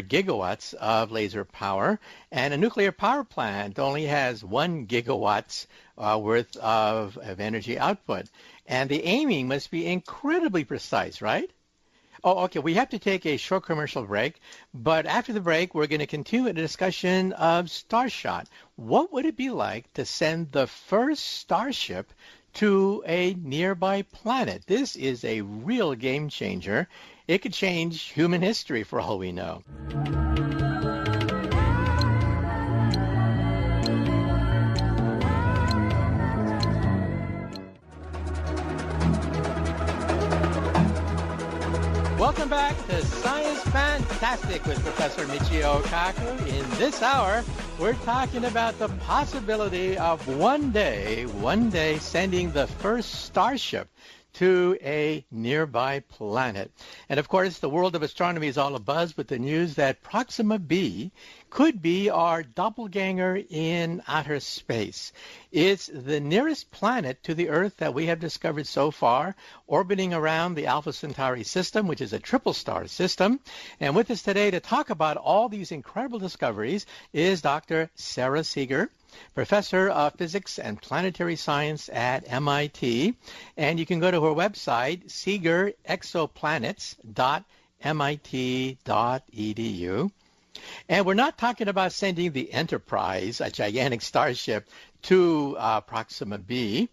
gigawatts of laser power, and a nuclear power plant only has 1 gigawatt's worth of energy output. And the aiming must be incredibly precise, right? Oh, okay. We have to take a short commercial break, but after the break, we're going to continue a discussion of Starshot. What would it be like to send the first Starship to a nearby planet? This is a real game changer. It could change human history for all we know. Welcome back to Science Fantastic with Professor Michio Kaku. In this hour, we're talking about the possibility of one day sending the first Starship to a nearby planet. And of course, the world of astronomy is all abuzz with the news that Proxima b could be our doppelganger in outer space. It's the nearest planet to the Earth that we have discovered so far, orbiting around the Alpha Centauri system, which is a triple star system. And with us today to talk about all these incredible discoveries is Dr. Sarah Seeger, Professor of Physics and Planetary Science at MIT. And you can go to her website, seegerexoplanets.mit.edu. And we're not talking about sending the Enterprise, a gigantic starship, to Proxima b.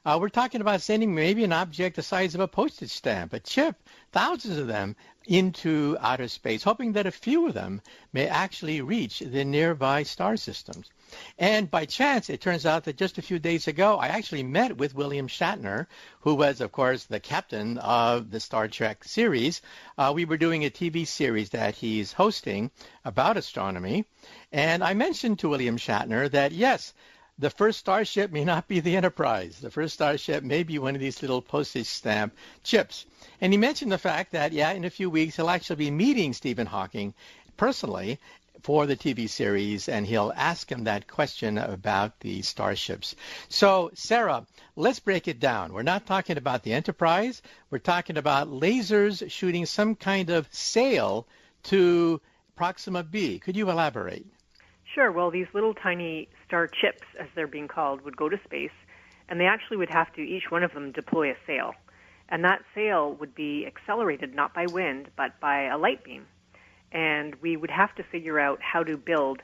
We're talking about sending maybe an object the size of a postage stamp, a chip, thousands of them, into outer space, hoping that a few of them may actually reach the nearby star systems. And by chance, it turns out that just a few days ago, I actually met with William Shatner, who was, of course, the captain of the Star Trek series. We were doing a TV series that he's hosting about astronomy. And I mentioned to William Shatner that, yes, the first Starship may not be the Enterprise. The first Starship may be one of these little postage stamp chips. And he mentioned the fact that, in a few weeks, he'll actually be meeting Stephen Hawking personally for the TV series, and he'll ask him that question about the starships. So, Sarah, let's break it down. We're not talking about the Enterprise. We're talking about lasers shooting some kind of sail to Proxima b. Could you elaborate? Sure. Well, these little tiny star chips, as they're being called, would go to space, and they actually would have to, each one of them, deploy a sail. And that sail would be accelerated not by wind, but by a light beam. And we would have to figure out how to build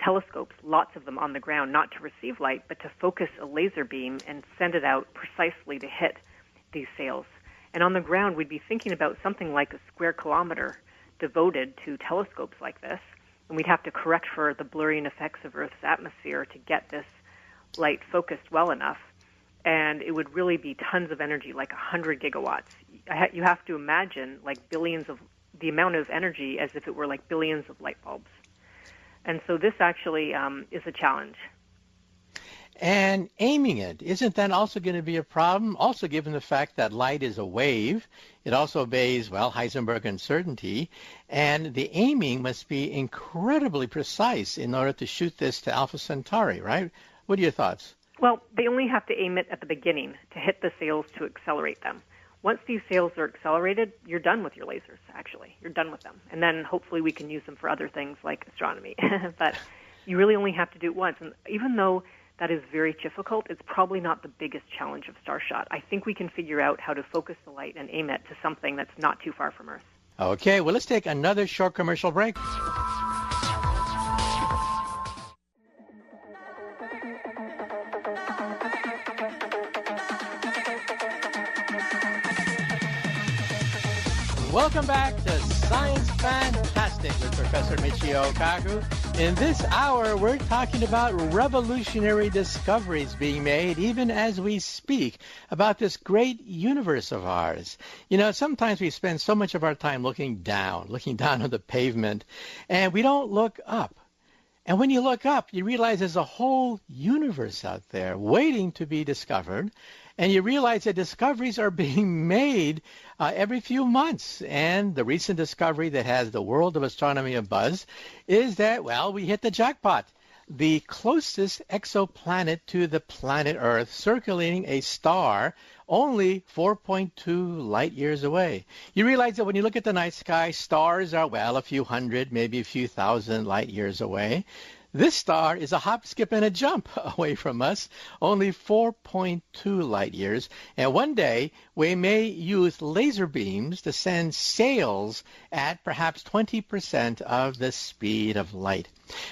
telescopes, lots of them on the ground, not to receive light, but to focus a laser beam and send it out precisely to hit these sails. And on the ground, we'd be thinking about something like a square kilometer devoted to telescopes like this. And we'd have to correct for the blurring effects of Earth's atmosphere to get this light focused well enough. And it would really be tons of energy, like 100 gigawatts. You have to imagine like billions of the amount of energy as if it were like billions of light bulbs. And so this actually is a challenge. And aiming it, isn't that also going to be a problem? Also, given the fact that light is a wave, it also obeys, well, Heisenberg uncertainty, and the aiming must be incredibly precise in order to shoot this to Alpha Centauri, right? What are your thoughts? Well, they only have to aim it at the beginning to hit the sails to accelerate them. Once these sails are accelerated, you're done with your lasers, actually. You're done with them. And then hopefully we can use them for other things like astronomy. But you really only have to do it once. And even though that is very difficult, it's probably not the biggest challenge of Starshot. I think we can figure out how to focus the light and aim it to something that's not too far from Earth. Okay, well, let's take another short commercial break. Welcome back to Science Fantastic with Professor Michio Kaku. In this hour, we're talking about revolutionary discoveries being made even as we speak about this great universe of ours. You know, sometimes we spend so much of our time looking down on the pavement, and we don't look up. And when you look up, you realize there's a whole universe out there waiting to be discovered. And you realize that discoveries are being made every few months. And the recent discovery that has the world of astronomy abuzz is that, well, we hit the jackpot. The closest exoplanet to the planet Earth, circulating a star only 4.2 light years away. You realize that when you look at the night sky, stars are, well, a few hundred, maybe a few thousand light years away. This star is a hop, skip, and a jump away from us, only 4.2 light years. And one day, we may use laser beams to send sails at perhaps 20% of the speed of light.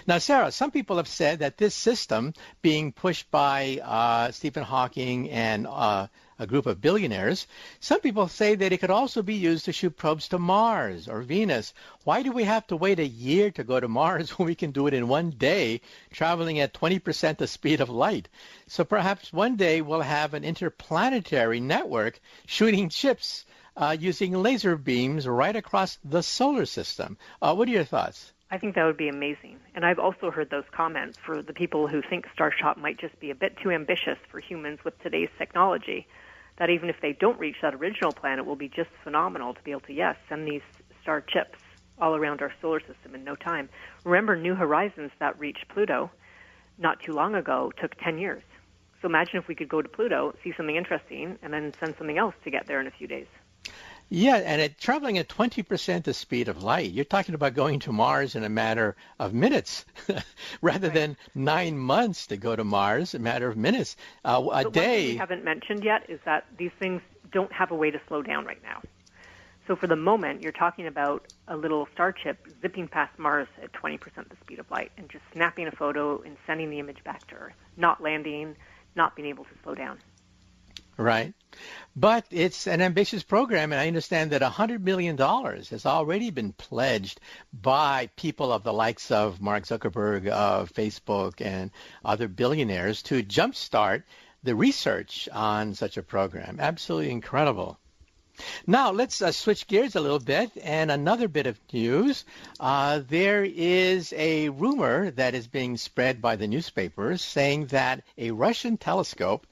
Now, Sarah, some people have said that this system being pushed by Stephen Hawking and a group of billionaires, some people say that it could also be used to shoot probes to Mars or Venus. Why do we have to wait a year to go to Mars when we can do it in one day, traveling at 20% the speed of light? So perhaps one day we'll have an interplanetary network shooting ships using laser beams right across the solar system. What are your thoughts? I think that would be amazing. And I've also heard those comments for the people who think Starshot might just be a bit too ambitious for humans with today's technology, that even if they don't reach that original planet, it will be just phenomenal to be able to, yes, send these star chips all around our solar system in no time. Remember, New Horizons that reached Pluto not too long ago took 10 years. So imagine if we could go to Pluto, see something interesting, and then send something else to get there in a few days. Yeah, and traveling at 20% the speed of light, you're talking about going to Mars in a matter of minutes rather than 9 months to go to Mars, a matter of minutes, a day. One thing we haven't mentioned yet is that these things don't have a way to slow down right now. So for the moment, you're talking about a little star chip zipping past Mars at 20% the speed of light and just snapping a photo and sending the image back to Earth, not landing, not being able to slow down. Right. But it's an ambitious program, and I understand that $100 million has already been pledged by people of the likes of Mark Zuckerberg of Facebook and other billionaires to jumpstart the research on such a program. Absolutely incredible. Now, let's switch gears a little bit, and another bit of news. There is a rumor that is being spread by the newspapers saying that a Russian telescope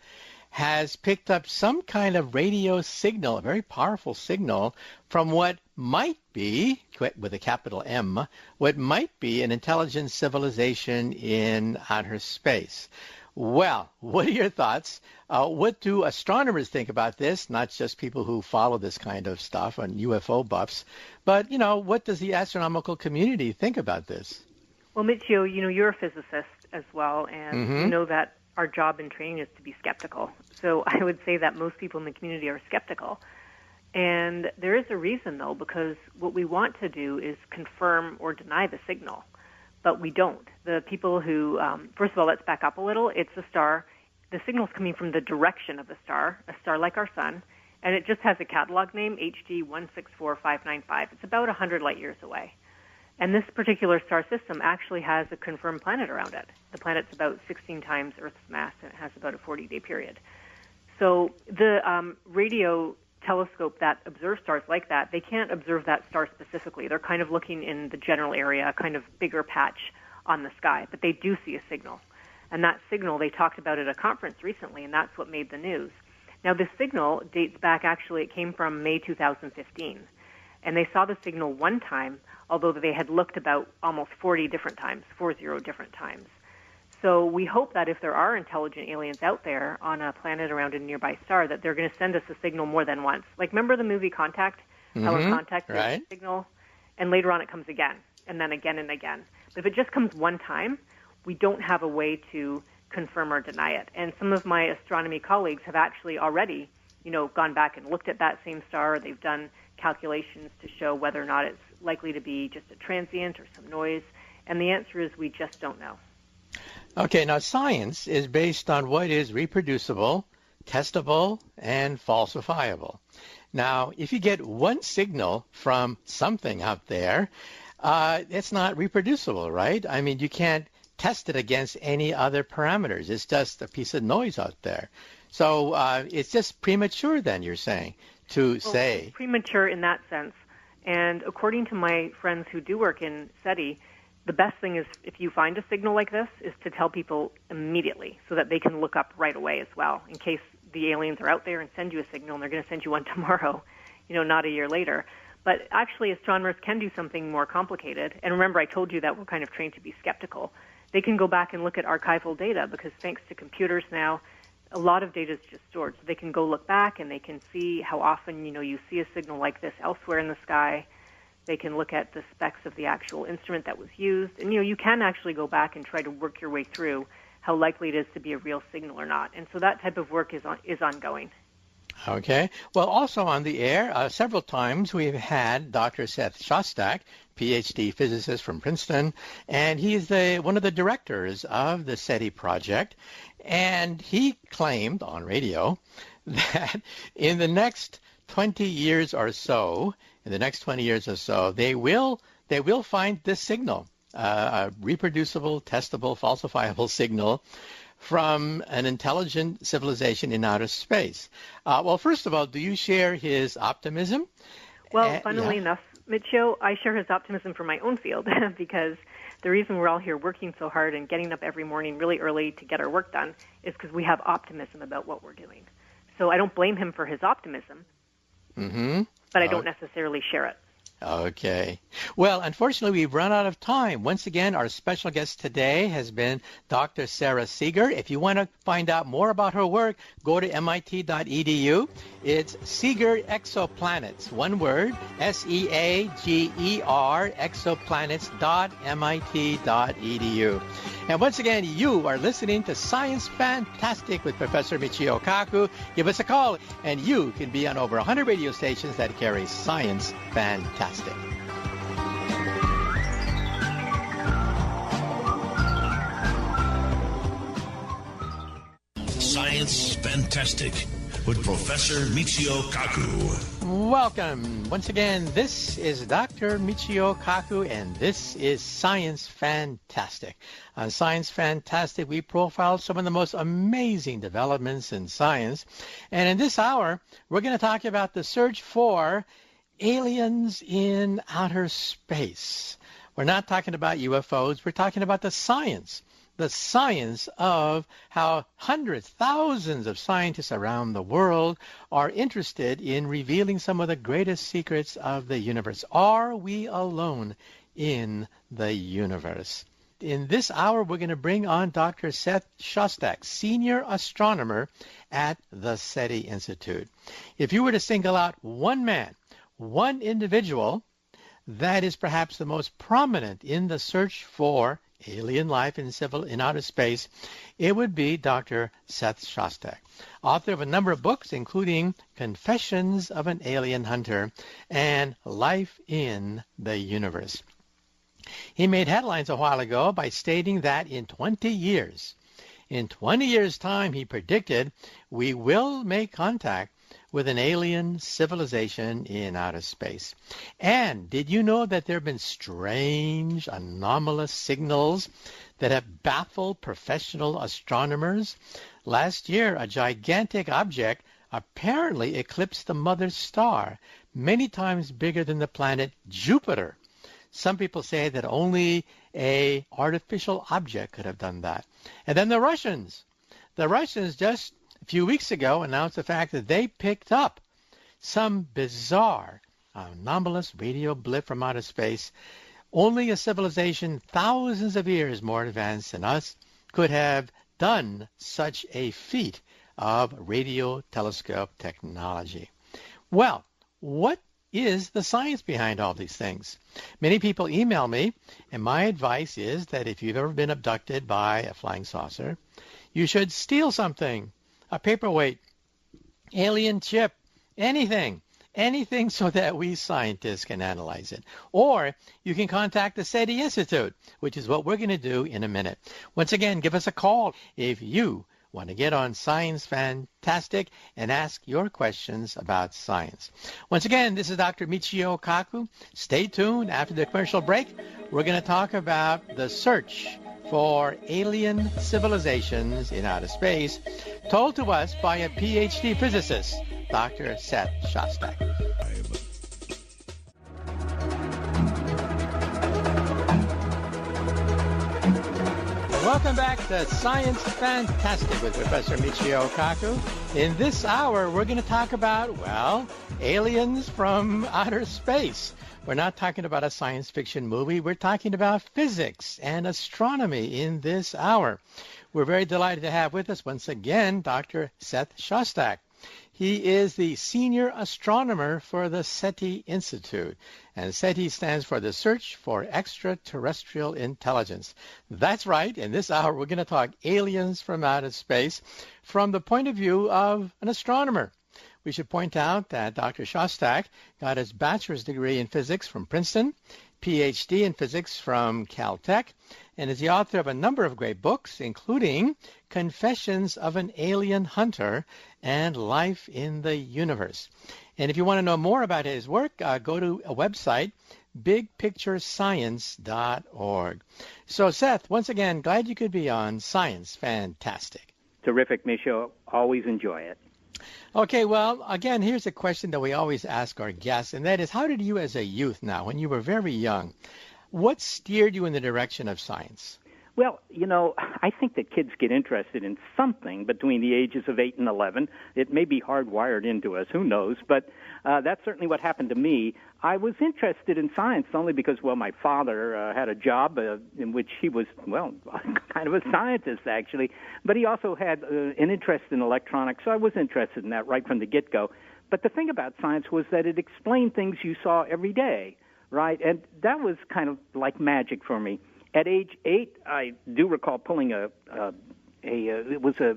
has picked up some kind of radio signal, a very powerful signal, from what might be, with a capital M, what might be an intelligent civilization in outer space. Well, what are your thoughts? What do astronomers think about this? Not just people who follow this kind of stuff and UFO buffs, but, what does the astronomical community think about this? Well, Michio, you're a physicist as well, and you know that our job in training is to be skeptical. So I would say that most people in the community are skeptical. And there is a reason, though, because what we want to do is confirm or deny the signal, but we don't. The people who, first of all, let's back up a little. It's a star. The signal's coming from the direction of the star, a star like our sun, and it just has a catalog name, HD 164595. It's about 100 light years away. And this particular star system actually has a confirmed planet around it. The planet's about 16 times Earth's mass, and it has about a 40-day period. So the radio telescope that observes stars like that, they can't observe that star specifically. They're kind of looking in the general area, a kind of bigger patch on the sky, but they do see a signal. And that signal, they talked about at a conference recently, and that's what made the news. Now, this signal dates back, actually, it came from May 2015. And they saw the signal one time, although they had looked about almost 40 different times. So we hope that if there are intelligent aliens out there on a planet around a nearby star, that they're going to send us a signal more than once. Like, remember the movie Contact? How in Contact there's a signal, and later on it comes again, and then again and again. But if it just comes one time, we don't have a way to confirm or deny it. And some of my astronomy colleagues have actually already, gone back and looked at that same star. They've done calculations to show whether or not it's likely to be just a transient or some noise. And the answer is we just don't know. Okay, now science is based on what is reproducible, testable, and falsifiable. Now, if you get one signal from something out there, it's not reproducible, right? I mean, you can't test it against any other parameters. It's just a piece of noise out there. So it's just premature then, you're saying, to say. It's premature in that sense. And according to my friends who do work in SETI, the best thing is, if you find a signal like this, is to tell people immediately so that they can look up right away as well, in case the aliens are out there and send you a signal and they're going to send you one tomorrow, not a year later. But actually, astronomers can do something more complicated. And remember, I told you that we're kind of trained to be skeptical. They can go back and look at archival data because thanks to computers now, a lot of data is just stored. So they can go look back and they can see how often, you see a signal like this elsewhere in the sky. They can look at the specs of the actual instrument that was used. And, you can actually go back and try to work your way through how likely it is to be a real signal or not. And so that type of work is ongoing. Okay. Well, also on the air, several times we've had Dr. Seth Shostak, PhD physicist from Princeton, and he's one of the directors of the SETI project. And he claimed on radio that in the next 20 years or so, they will find this signal, a reproducible, testable, falsifiable signal from an intelligent civilization in outer space. Well, first of all, do you share his optimism? Well, funnily enough, Michio, I share his optimism for my own field because the reason we're all here working so hard and getting up every morning really early to get our work done is because we have optimism about what we're doing. So I don't blame him for his optimism, but I don't necessarily share it. Okay. Well, unfortunately, we've run out of time. Once again, our special guest today has been Dr. Sarah Seeger. If you want to find out more about her work, go to mit.edu. It's Seeger Exoplanets, one word, SEAGER, exoplanets.mit.edu. And once again, you are listening to Science Fantastic with Professor Michio Kaku. Give us a call, and you can be on over 100 radio stations that carry Science Fantastic. Science Fantastic with Professor Michio Kaku. Welcome. Once again, this is Dr. Michio Kaku, and this is Science Fantastic. On Science Fantastic, we profile some of the most amazing developments in science. And in this hour, we're going to talk about the search for aliens in outer space. We're not talking about UFOs. We're talking about the science of how hundreds, thousands of scientists around the world are interested in revealing some of the greatest secrets of the universe. Are we alone in the universe? In this hour, we're going to bring on Dr. Seth Shostak, senior astronomer at the SETI Institute. If you were to single out one man, one individual that is perhaps the most prominent in the search for alien life in outer space, it would be Dr. Seth Shostak, author of a number of books, including Confessions of an Alien Hunter and Life in the Universe. He made headlines a while ago by stating that in 20 years time, he predicted we will make contact with an alien civilization in outer space. And did you know that there have been strange, anomalous signals that have baffled professional astronomers? Last year, a gigantic object apparently eclipsed the mother star, many times bigger than the planet Jupiter. Some people say that only a artificial object could have done that. And then the Russians. The Russians just a few weeks ago announced the fact that they picked up some bizarre anomalous radio blip from outer space. Only a civilization thousands of years more advanced than us could have done such a feat of radio telescope technology. Well, what is the science behind all these things? Many people email me, and my advice is that if you've ever been abducted by a flying saucer, you should steal something, a paperweight, alien chip, anything so that we scientists can analyze it. Or you can contact the SETI Institute, which is what we're going to do in a minute. Once again, give us a call if you want to get on Science Fantastic and ask your questions about science. Once again, this is Dr. Michio Kaku. Stay tuned. After the commercial break, we're going to talk about the search for alien civilizations in outer space, told to us by a PhD physicist, Dr. Seth Shostak. Welcome back to Science Fantastic with Professor Michio Kaku. In this hour, we're going to talk about, well, aliens from outer space. We're not talking about a science fiction movie. We're talking about physics and astronomy in this hour. We're very delighted to have with us once again Dr. Seth Shostak. He is the senior astronomer for the SETI Institute, and SETI stands for the Search for Extraterrestrial Intelligence. That's right. In this hour, we're going to talk aliens from outer space from the point of view of an astronomer. We should point out that Dr. Shostak got his bachelor's degree in physics from Princeton, PhD in physics from Caltech, and is the author of a number of great books, including Confessions of an Alien Hunter and Life in the Universe. And if you want to know more about his work, go to a website, bigpicturescience.org. So, Seth, once again, glad you could be on Science Fantastic. Terrific, Michio. Always enjoy it. Okay, well, again, here's a question that we always ask our guests, and that is, how did you as a youth now, when you were very young, what steered you in the direction of science? Well, you know, I think that kids get interested in something between the ages of 8 and 11. It may be hardwired into us, who knows, but that's certainly what happened to me. I was interested in science only because, well, my father had a job in which he was, well, kind of a scientist, actually, but he also had an interest in electronics, so I was interested in that right from the get-go. But the thing about science was that it explained things you saw every day, right? And that was kind of like magic for me. At age 8, I do recall pulling it was a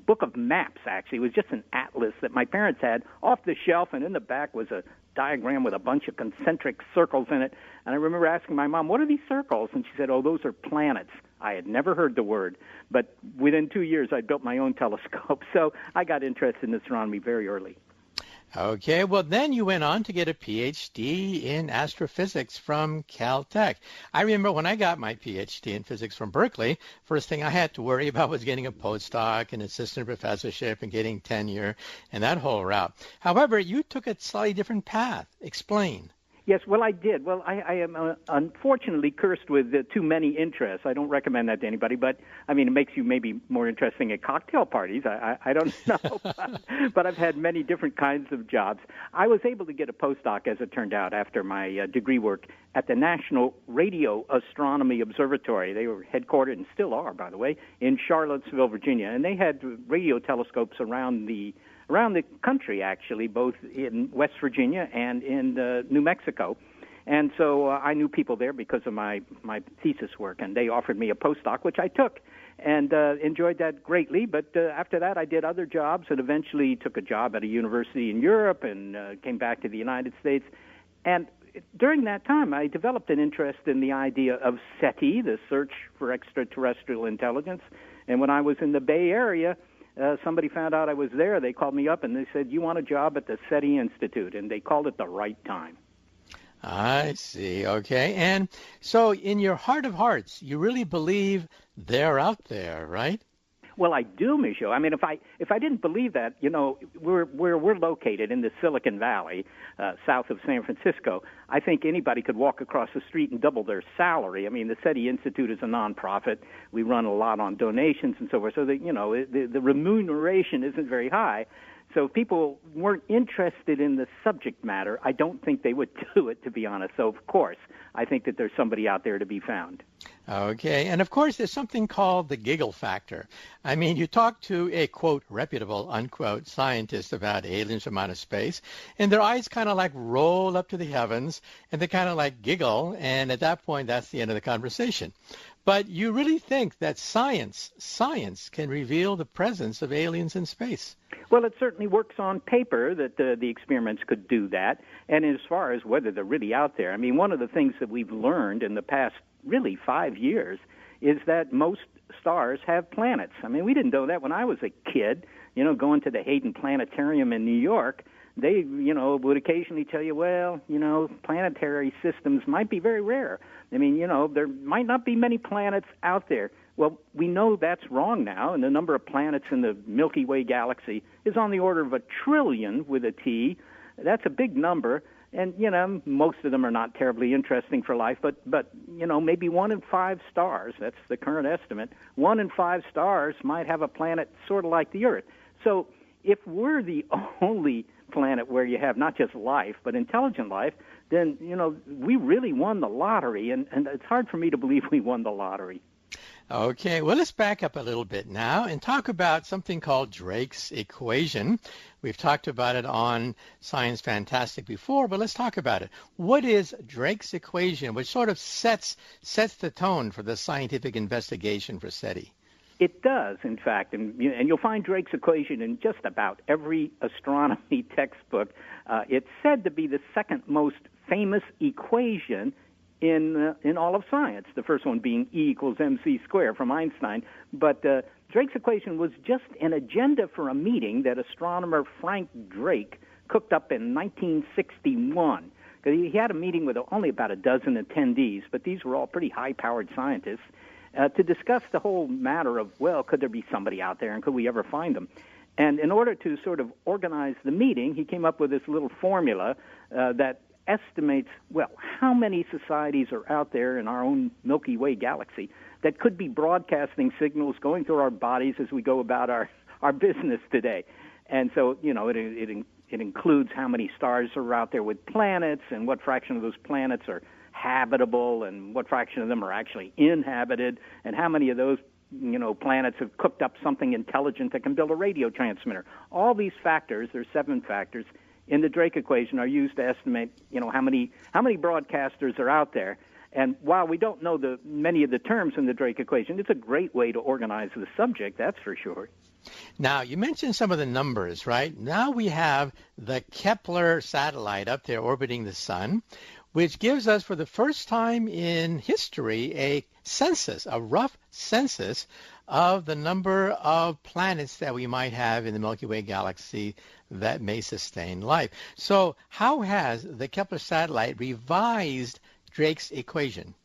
book of maps, actually. It was just an atlas that my parents had off the shelf, and in the back was a diagram with a bunch of concentric circles in it. And I remember asking my mom, what are these circles? And she said, oh, those are planets. I had never heard the word, but within 2 years, I built my own telescope. So I got interested in astronomy very early. Okay, well, then you went on to get a PhD in astrophysics from Caltech. I remember when I got my PhD in physics from Berkeley, first thing I had to worry about was getting a postdoc, an assistant professorship, and getting tenure, and that whole route. However, you took a slightly different path. Explain. Yes, well, I did. Well, I am unfortunately cursed with too many interests. I don't recommend that to anybody, but, I mean, it makes you maybe more interesting at cocktail parties. I don't know, but I've had many different kinds of jobs. I was able to get a postdoc, as it turned out, after my degree work at the National Radio Astronomy Observatory. They were headquartered, and still are, by the way, in Charlottesville, Virginia, and they had radio telescopes around the country, actually, both in West Virginia and in New Mexico. And so I knew people there because of my thesis work, and they offered me a postdoc, which I took, and enjoyed that greatly. But after that, I did other jobs and eventually took a job at a university in Europe and came back to the United States. And during that time, I developed an interest in the idea of SETI, the Search for Extraterrestrial Intelligence. And when I was in the Bay Area, somebody found out I was there. They called me up and they said, you want a job at the SETI Institute? And they called it the right time. I see. Okay. And so in your heart of hearts, you really believe they're out there, right? Well, I do, Michio. I mean, if I didn't believe that, where we're located in the Silicon Valley, south of San Francisco, I think anybody could walk across the street and double their salary. I mean, the SETI Institute is a nonprofit. We run a lot on donations and so forth. So the remuneration isn't very high. So if people weren't interested in the subject matter, I don't think they would do it, to be honest. So, of course, I think that there's somebody out there to be found. Okay. And, of course, there's something called the giggle factor. I mean, you talk to a, quote, reputable, unquote, scientist about aliens from outer space, and their eyes kind of like roll up to the heavens, and they kind of like giggle, and at that point, that's the end of the conversation. But you really think that science can reveal the presence of aliens in space? Well, it certainly works on paper that the experiments could do that. And as far as whether they're really out there, I mean, one of the things that we've learned in the past really 5 years is that most stars have planets. I mean, we didn't know that when I was a kid, going to the Hayden Planetarium in New York. They, would occasionally tell you, well, planetary systems might be very rare. I mean, there might not be many planets out there. Well, we know that's wrong now, and the number of planets in the Milky Way galaxy is on the order of 1 trillion with a T. That's a big number, and, most of them are not terribly interesting for life, but maybe 1 in 5 stars, that's the current estimate, 1 in 5 stars might have a planet sort of like the Earth. So if we're the only planet where you have not just life, but intelligent life, then, we really won the lottery, and it's hard for me to believe we won the lottery. Okay, well, let's back up a little bit now and talk about something called Drake's equation. We've talked about it on Science Fantastic before, but let's talk about it. What is Drake's equation, which sort of sets the tone for the scientific investigation for SETI? It does, in fact, and you'll find Drake's equation in just about every astronomy textbook. It's said to be the second most famous equation in all of science, the first one being E equals mc squared from Einstein. But Drake's equation was just an agenda for a meeting that astronomer Frank Drake cooked up in 1961. He had a meeting with only about a dozen attendees, but these were all pretty high-powered scientists, to discuss the whole matter of, well, could there be somebody out there, and could we ever find them? And in order to sort of organize the meeting, he came up with this little formula that estimates, well, how many societies are out there in our own Milky Way galaxy that could be broadcasting signals going through our bodies as we go about our business today. And so, it includes how many stars are out there with planets and what fraction of those planets are habitable and what fraction of them are actually inhabited and how many of those planets have cooked up something intelligent that can build a radio transmitter. All these factors, there's 7 factors, in the Drake equation are used to estimate, how many broadcasters are out there. And while we don't know many of the terms in the Drake equation, it's a great way to organize the subject, that's for sure. Now, you mentioned some of the numbers, right? Now we have the Kepler satellite up there orbiting the sun, which gives us, for the first time in history, a census, a rough census of the number of planets that we might have in the Milky Way galaxy that may sustain life. So how has the Kepler satellite revised Drake's equation?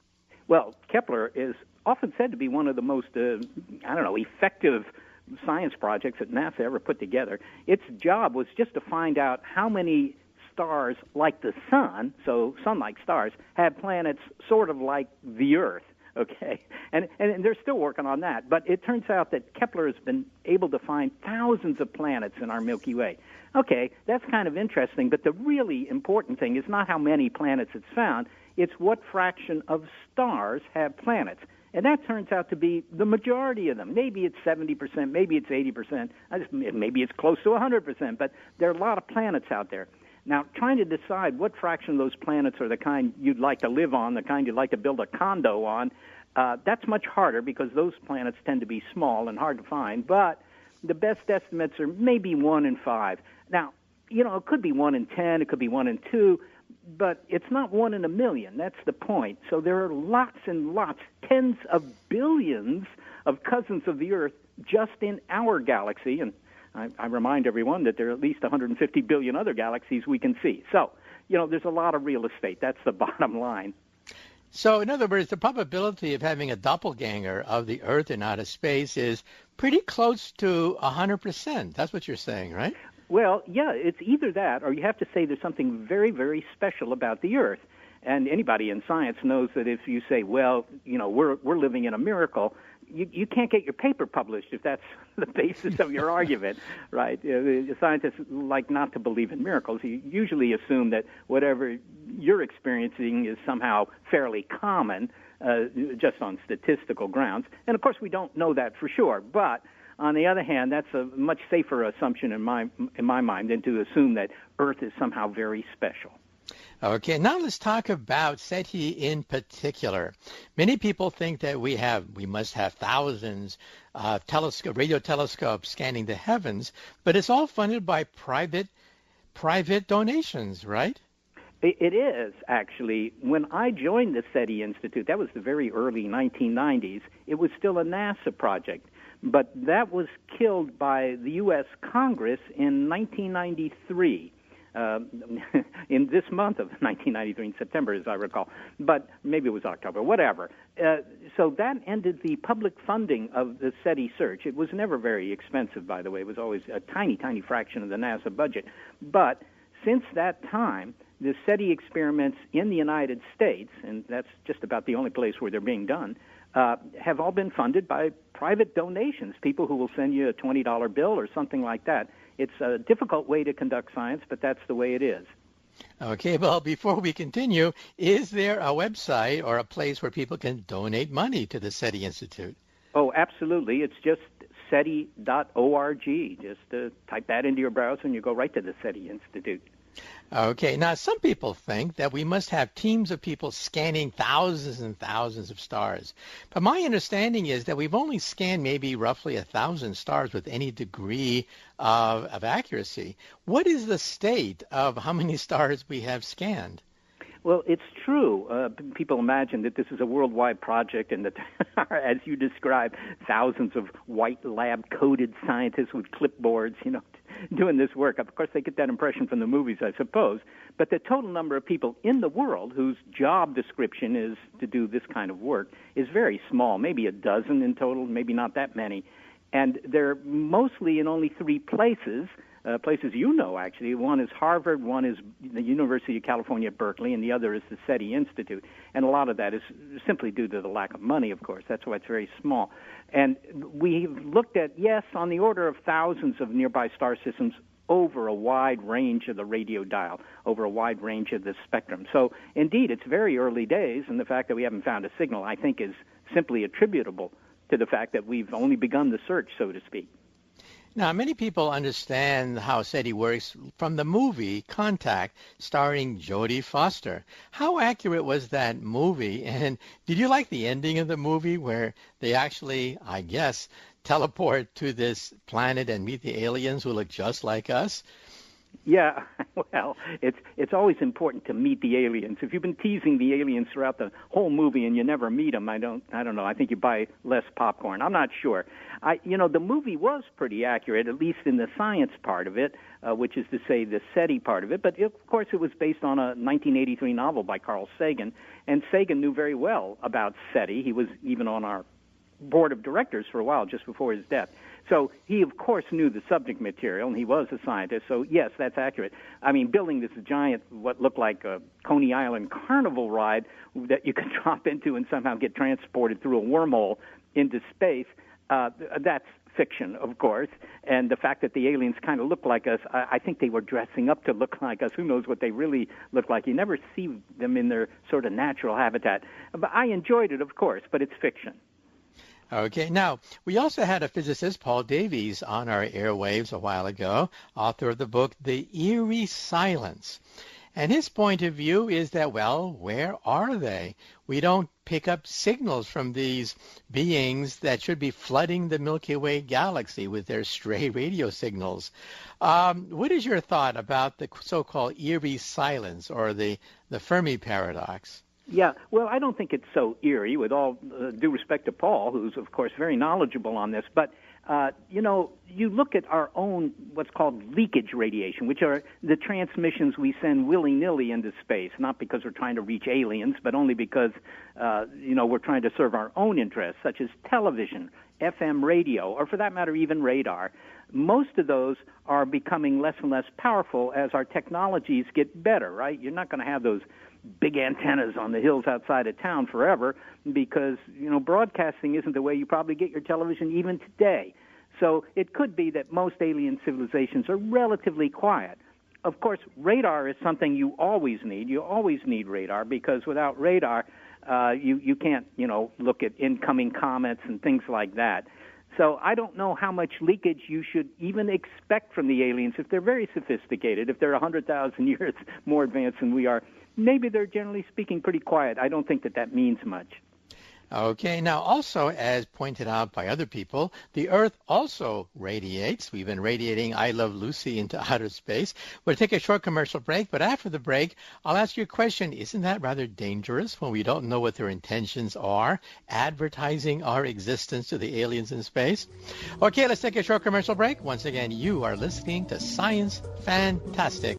Well, Kepler is often said to be one of the most, effective science projects that NASA ever put together. Its job was just to find out how many stars like the sun, so sun-like stars, have planets sort of like the Earth. Okay, and they're still working on that. But it turns out that Kepler has been able to find thousands of planets in our Milky Way. Okay, that's kind of interesting, but the really important thing is not how many planets it's found, it's what fraction of stars have planets. And that turns out to be the majority of them. Maybe it's 70%, maybe it's 80%, maybe it's close to 100%, but there are a lot of planets out there. Now, trying to decide what fraction of those planets are the kind you'd like to live on, the kind you'd like to build a condo on, that's much harder because those planets tend to be small and hard to find. But the best estimates are maybe 1 in 5. Now, it could be 1 in 10, it could be 1 in 2, but it's not 1 in a million. That's the point. So there are lots and lots, tens of billions of cousins of the Earth just in our galaxy, and I remind everyone that there are at least 150 billion other galaxies we can see. So, there's a lot of real estate. That's the bottom line. So, in other words, the probability of having a doppelganger of the Earth in outer space is pretty close to 100%. That's what you're saying, right? Well, yeah, it's either that or you have to say there's something very, very special about the Earth. And anybody in science knows that if you say, well, we're living in a miracle, you can't get your paper published if that's the basis of your argument, right? Scientists like not to believe in miracles. You usually assume that whatever you're experiencing is somehow fairly common, just on statistical grounds. And, of course, we don't know that for sure. But on the other hand, that's a much safer assumption in my mind than to assume that Earth is somehow very special. Okay, now let's talk about SETI in particular. Many people think that we must have thousands of radio telescopes scanning the heavens, but it's all funded by private donations, right? It is, actually. When I joined the SETI Institute, that was the very early 1990s, it was still a NASA project. But that was killed by the U.S. Congress in 1993. In this month of 1993, in September, as I recall, but maybe it was October, whatever. So that ended the public funding of the SETI search. It was never very expensive, by the way. It was always a tiny, tiny fraction of the NASA budget. But since that time, the SETI experiments in the United States, and that's just about the only place where they're being done, have all been funded by private donations, people who will send you a $20 bill or something like that. It's a difficult way to conduct science, but that's the way it is. Okay, well, before we continue, is there a website or a place where people can donate money to the SETI Institute? Oh, absolutely. It's just SETI.org. Just type that into your browser and you go right to the SETI Institute. Okay, now some people think that we must have teams of people scanning thousands and thousands of stars. But my understanding is that we've only scanned maybe roughly 1,000 stars with any degree of accuracy. What is the state of how many stars we have scanned? Well, it's true. People imagine that this is a worldwide project and that, as you describe, thousands of white lab-coated scientists with clipboards, doing this work. Of course, they get that impression from the movies, I suppose. But the total number of people in the world whose job description is to do this kind of work is very small, maybe a dozen in total, maybe not that many. And they're mostly in only 3 places. Places actually. One is Harvard, one is the University of California at Berkeley, and the other is the SETI Institute. And a lot of that is simply due to the lack of money, of course. That's why it's very small. And we've looked at, yes, on the order of thousands of nearby star systems over a wide range of the radio dial, over a wide range of the spectrum. So, indeed, it's very early days, and the fact that we haven't found a signal, I think, is simply attributable to the fact that we've only begun the search, so to speak. Now, many people understand how SETI works from the movie Contact, starring Jodie Foster. How accurate was that movie? And did you like the ending of the movie where they actually, I guess, teleport to this planet and meet the aliens who look just like us? Yeah, well, it's always important to meet the aliens. If you've been teasing the aliens throughout the whole movie and you never meet them, I don't know. I think you buy less popcorn. I'm not sure. The movie was pretty accurate, at least in the science part of it, which is to say the SETI part of it. But of course, it was based on a 1983 novel by Carl Sagan, and Sagan knew very well about SETI. He was even on our board of directors for a while, just before his death. So he, of course, knew the subject material, and he was a scientist. So, yes, that's accurate. I mean, building this giant, what looked like a Coney Island carnival ride that you could drop into and somehow get transported through a wormhole into space, that's fiction, of course. And the fact that the aliens kind of look like us, I think they were dressing up to look like us. Who knows what they really look like? You never see them in their sort of natural habitat. But I enjoyed it, of course, but it's fiction. Okay. Now, we also had a physicist, Paul Davies, on our airwaves a while ago, author of the book, The Eerie Silence. And his point of view is that, well, where are they? We don't pick up signals from these beings that should be flooding the Milky Way galaxy with their stray radio signals. What is your thought about the so-called eerie silence or the Fermi paradox? Yeah, well, I don't think it's so eerie, with all due respect to Paul, who's, of course, very knowledgeable on this. But you look at our own what's called leakage radiation, which are the transmissions we send willy-nilly into space, not because we're trying to reach aliens, but only because, we're trying to serve our own interests, such as television, FM radio, or for that matter, even radar. Most of those are becoming less and less powerful as our technologies get better, right? You're not going to have those big antennas on the hills outside of town forever because, broadcasting isn't the way you probably get your television even today. So it could be that most alien civilizations are relatively quiet. Of course, radar is something you always need. You always need radar because without radar, you can't, look at incoming comets and things like that. So I don't know how much leakage you should even expect from the aliens if they're very sophisticated, if they're 100,000 years more advanced than we are. Maybe they're generally speaking pretty quiet. I don't think that means much. Okay. Now, also, as pointed out by other people, the Earth also radiates. We've been radiating I Love Lucy into outer space. We'll take a short commercial break, but after the break, I'll ask you a question. Isn't that rather dangerous when we don't know what their intentions are, advertising our existence to the aliens in space? Okay, let's take a short commercial break. Once again, you are listening to Science Fantastic.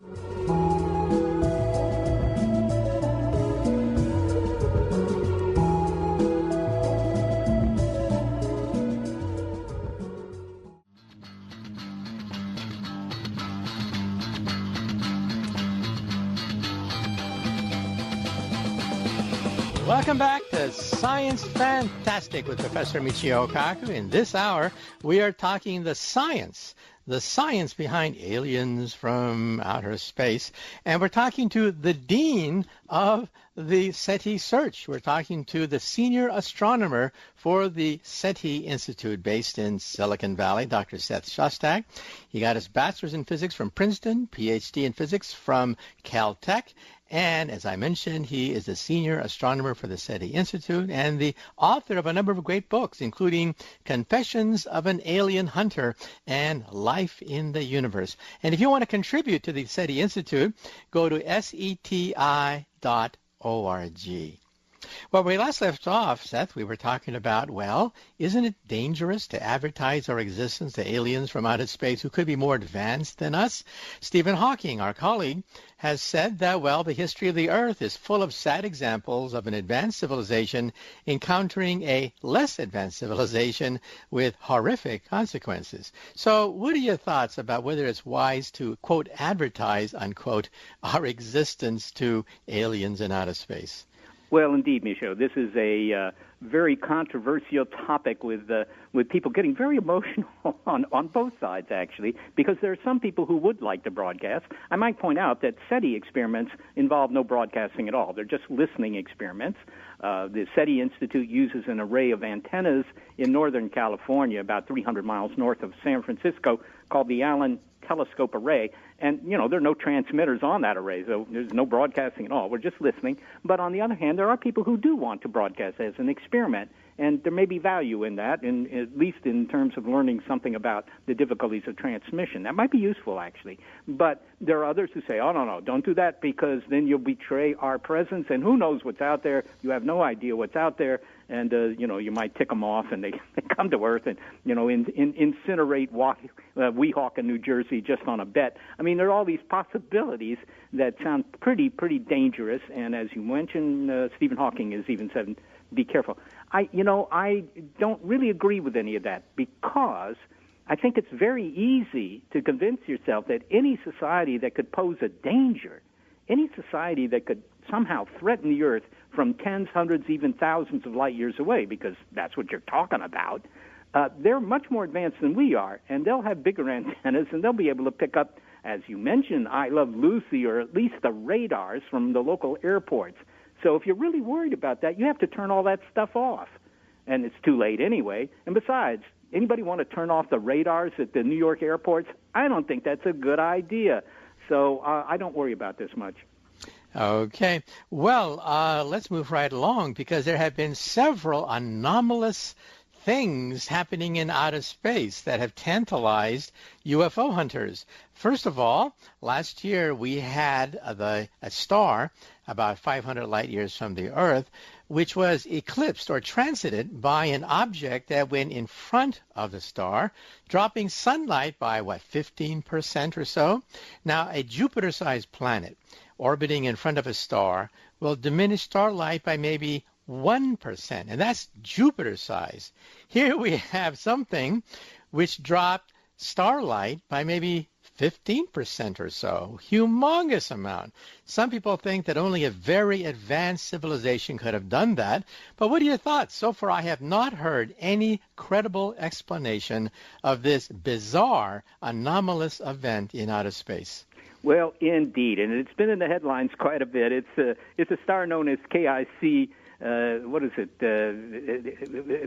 Welcome back to Science Fantastic with Professor Michio Kaku. In this hour, we are talking the science behind aliens from outer space. And we're talking to the dean of the SETI search. We're talking to the senior astronomer for the SETI Institute based in Silicon Valley, Dr. Seth Shostak. He got his bachelor's in physics from Princeton, PhD in physics from Caltech. And as I mentioned, he is a senior astronomer for the SETI Institute and the author of a number of great books, including Confessions of an Alien Hunter and Life in the Universe. And if you want to contribute to the SETI Institute, go to SETI.org. Well, we last left off, Seth, we were talking about, well, isn't it dangerous to advertise our existence to aliens from outer space who could be more advanced than us? Stephen Hawking, our colleague, has said that, well, the history of the Earth is full of sad examples of an advanced civilization encountering a less advanced civilization with horrific consequences. So what are your thoughts about whether it's wise to, quote, advertise, unquote, our existence to aliens in outer space? Well, indeed, Michio, this is a very controversial topic with people getting very emotional on both sides, actually, because there are some people who would like to broadcast. I might point out that SETI experiments involve no broadcasting at all. They're just listening experiments. The SETI Institute uses an array of antennas in Northern California, about 300 miles north of San Francisco, called the Allen Telescope Array. And, there are no transmitters on that array, so there's no broadcasting at all. We're just listening. But on the other hand, there are people who do want to broadcast as an experiment, and there may be value in that, at least in terms of learning something about the difficulties of transmission. That might be useful, actually. But there are others who say, oh, no, don't do that because then you'll betray our presence, and who knows what's out there. You have no idea what's out there, and, you might tick them off, and they come to Earth and, incinerate Weehawken, New Jersey, just on a bet. I mean, there are all these possibilities that sound pretty dangerous, and as you mentioned, Stephen Hawking has even said, be careful. I don't really agree with any of that because I think it's very easy to convince yourself that any society that could pose a danger, any society that could somehow threaten the Earth from tens, hundreds, even thousands of light years away, because that's what you're talking about, they're much more advanced than we are, and they'll have bigger antennas, and they'll be able to pick up, as you mentioned, I Love Lucy, or at least the radars from the local airports. So if you're really worried about that, you have to turn all that stuff off. And it's too late anyway. And besides, anybody want to turn off the radars at the New York airports? I don't think that's a good idea. So I don't worry about this much. Okay. Well, let's move right along because there have been several anomalous things happening in outer space that have tantalized UFO hunters. First of all, last year we had a star about 500 light years from the Earth, which was eclipsed or transited by an object that went in front of the star, dropping sunlight by, 15% or so? Now, a Jupiter-sized planet orbiting in front of a star will diminish starlight by maybe 1%, and that's Jupiter size. Here we have something which dropped starlight by maybe 15% or so. Humongous amount. Some people think that only a very advanced civilization could have done that. But what are your thoughts? So far, I have not heard any credible explanation of this bizarre, anomalous event in outer space. Well, indeed, and it's been in the headlines quite a bit. It's a star known as KIC. What is it?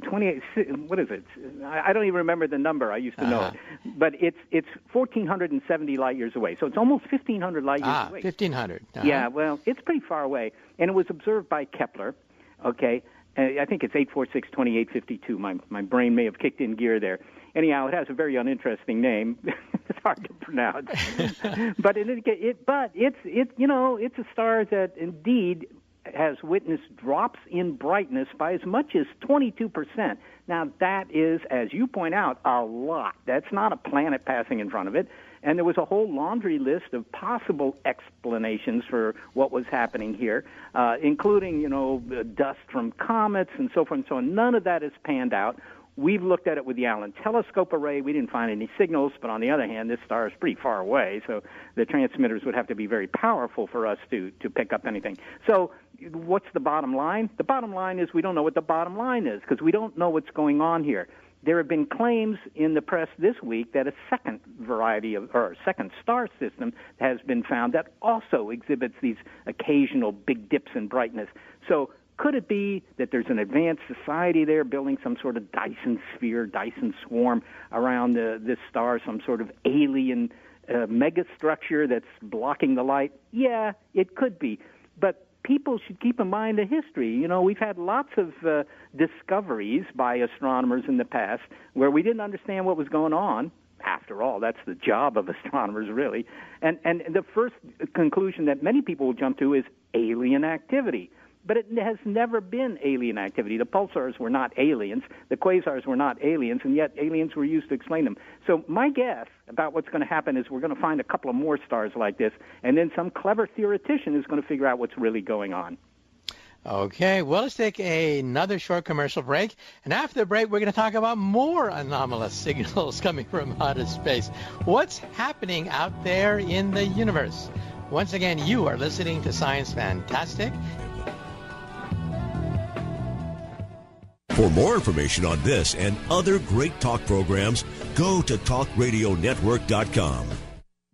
28. What is it? I don't even remember the number. I used to know it, but it's 1,470 light years away. So it's almost 1,500 light years away. 1,500. Yeah, well, it's pretty far away, and it was observed by Kepler. Okay, I think it's 846-2852. My brain may have kicked in gear there. Anyhow, it has a very uninteresting name. It's hard to pronounce, but it's a star that indeed has witnessed drops in brightness by as much as 22%. Now, that is, as you point out, a lot. That's not a planet passing in front of it. And there was a whole laundry list of possible explanations for what was happening here, including, dust from comets and so forth and so on. None of that has panned out. We've looked at it with the Allen Telescope Array. We didn't find any signals, but on the other hand, this star is pretty far away, so the transmitters would have to be very powerful for us to pick up anything. So what's the bottom line? The bottom line is we don't know what the bottom line is because we don't know what's going on here. There have been claims in the press this week that a second star system has been found that also exhibits these occasional big dips in brightness. So could it be that there's an advanced society there building some sort of Dyson sphere, Dyson swarm around this star, some sort of alien megastructure that's blocking the light? Yeah, it could be. But people should keep in mind the history. We've had lots of discoveries by astronomers in the past where we didn't understand what was going on. After all, that's the job of astronomers, really. And the first conclusion that many people will jump to is alien activity. But it has never been alien activity. The pulsars were not aliens. The quasars were not aliens, and yet aliens were used to explain them. So my guess about what's going to happen is we're going to find a couple of more stars like this, and then some clever theoretician is going to figure out what's really going on. Okay, well, let's take another short commercial break. And after the break, we're going to talk about more anomalous signals coming from outer space. What's happening out there in the universe? Once again, you are listening to Science Fantastic. For more information on this and other great talk programs, go to talkradionetwork.com.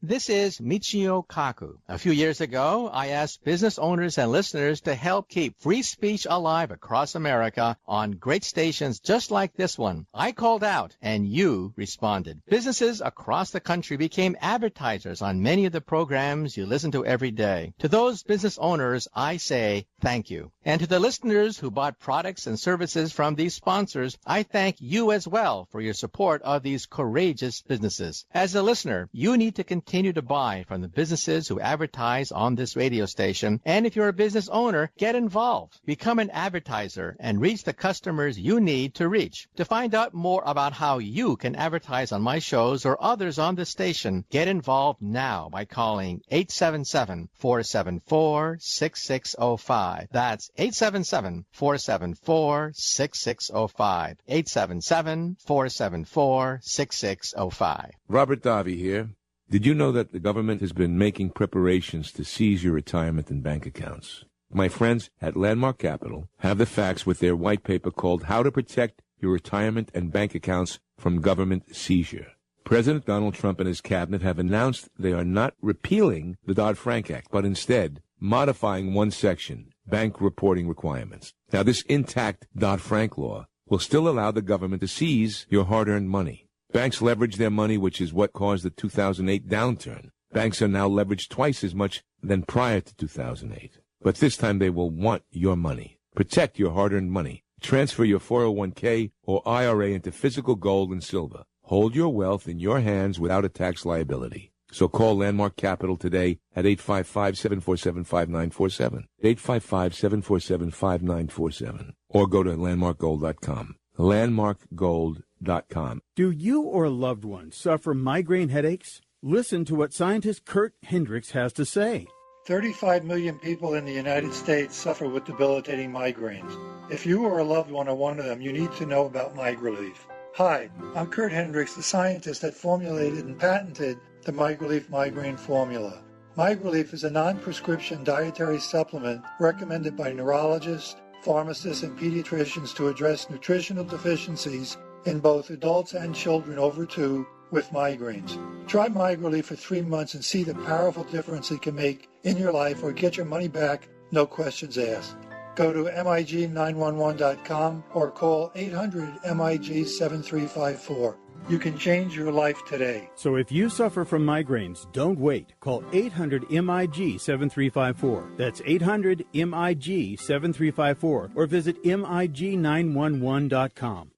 This is Michio Kaku. A few years ago, I asked business owners and listeners to help keep free speech alive across America on great stations just like this one. I called out, and you responded. Businesses across the country became advertisers on many of the programs you listen to every day. To those business owners, I say thank you. And to the listeners who bought products and services from these sponsors, I thank you as well for your support of these courageous businesses. As a listener, you need to continue to buy from the businesses who advertise on this radio station. And if you're a business owner, get involved. Become an advertiser and reach the customers you need to reach. To find out more about how you can advertise on my shows or others on the station, get involved now by calling 877-474-6605. That's 877-474-6605. 877-474-6605. Robert Davi here. Did you know that the government has been making preparations to seize your retirement and bank accounts? My friends at Landmark Capital have the facts with their white paper called How to Protect Your Retirement and Bank Accounts from Government Seizure. President Donald Trump and his cabinet have announced they are not repealing the Dodd-Frank Act, but instead modifying one section, bank reporting requirements. Now, this intact Dodd-Frank law will still allow the government to seize your hard-earned money. Banks leverage their money, which is what caused the 2008 downturn. Banks are now leveraged twice as much than prior to 2008. But this time they will want your money. Protect your hard-earned money. Transfer your 401k or IRA into physical gold and silver. Hold your wealth in your hands without a tax liability. So call Landmark Capital today at 855-747-5947, 855-747-5947, or go to landmarkgold.com, landmarkgold.com. Do you or a loved one suffer migraine headaches? Listen to what scientist Kurt Hendricks has to say. 35 million people in the United States suffer with debilitating migraines. If you or a loved one are one of them, you need to know about MigraLief. Hi, I'm Kurt Hendricks, the scientist that formulated and patented the MigraLief migraine formula. MigraLief is a non-prescription dietary supplement recommended by neurologists, pharmacists, and pediatricians to address nutritional deficiencies in both adults and children over 2 with migraines. Try MigraLief for 3 months and see the powerful difference it can make in your life, or get your money back, no questions asked. Go to MIG911.com or call 800-MIG-7354. You can change your life today. So if you suffer from migraines, don't wait. Call 800-MIG-7354. That's 800-MIG-7354. Or visit MIG911.com.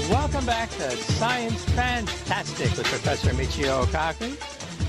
Welcome back to Science Fantastic with Professor Michio Kaku.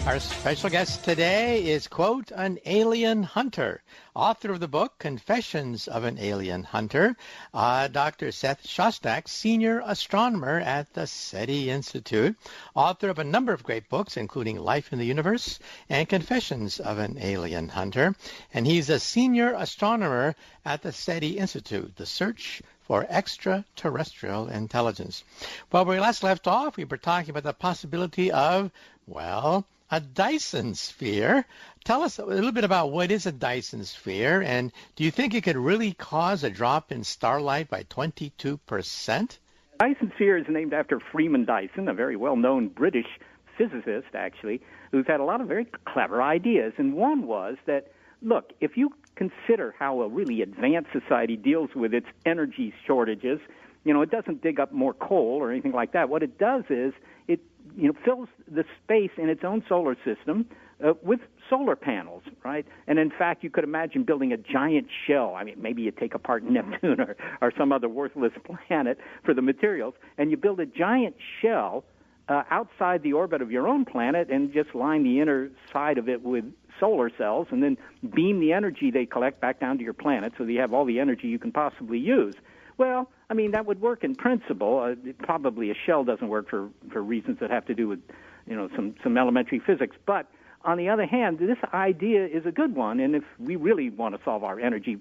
Our special guest today is, quote, an alien hunter, author of the book Confessions of an Alien Hunter, Dr. Seth Shostak, senior astronomer at the SETI Institute, author of a number of great books, including Life in the Universe and Confessions of an Alien Hunter. And he's a senior astronomer at the SETI Institute, the Search for Extraterrestrial Intelligence. Well, where we last left off, we were talking about the possibility of, well, a Dyson sphere. Tell us a little bit about what is a Dyson sphere, and do you think it could really cause a drop in starlight by 22%? Dyson sphere is named after Freeman Dyson, a very well-known British physicist, actually, who's had a lot of very clever ideas. And one was that, look, if you consider how a really advanced society deals with its energy shortages, it doesn't dig up more coal or anything like that. What it does is it fills the space in its own solar system with solar panels, right? And in fact, you could imagine building a giant shell. I mean, maybe you take apart Neptune or some other worthless planet for the materials, and you build a giant shell outside the orbit of your own planet and just line the inner side of it with solar cells and then beam the energy they collect back down to your planet so that you have all the energy you can possibly use. Well, I mean, that would work in principle. Probably a shell doesn't work for reasons that have to do with, some elementary physics. But on the other hand, this idea is a good one, and if we really want to solve our energy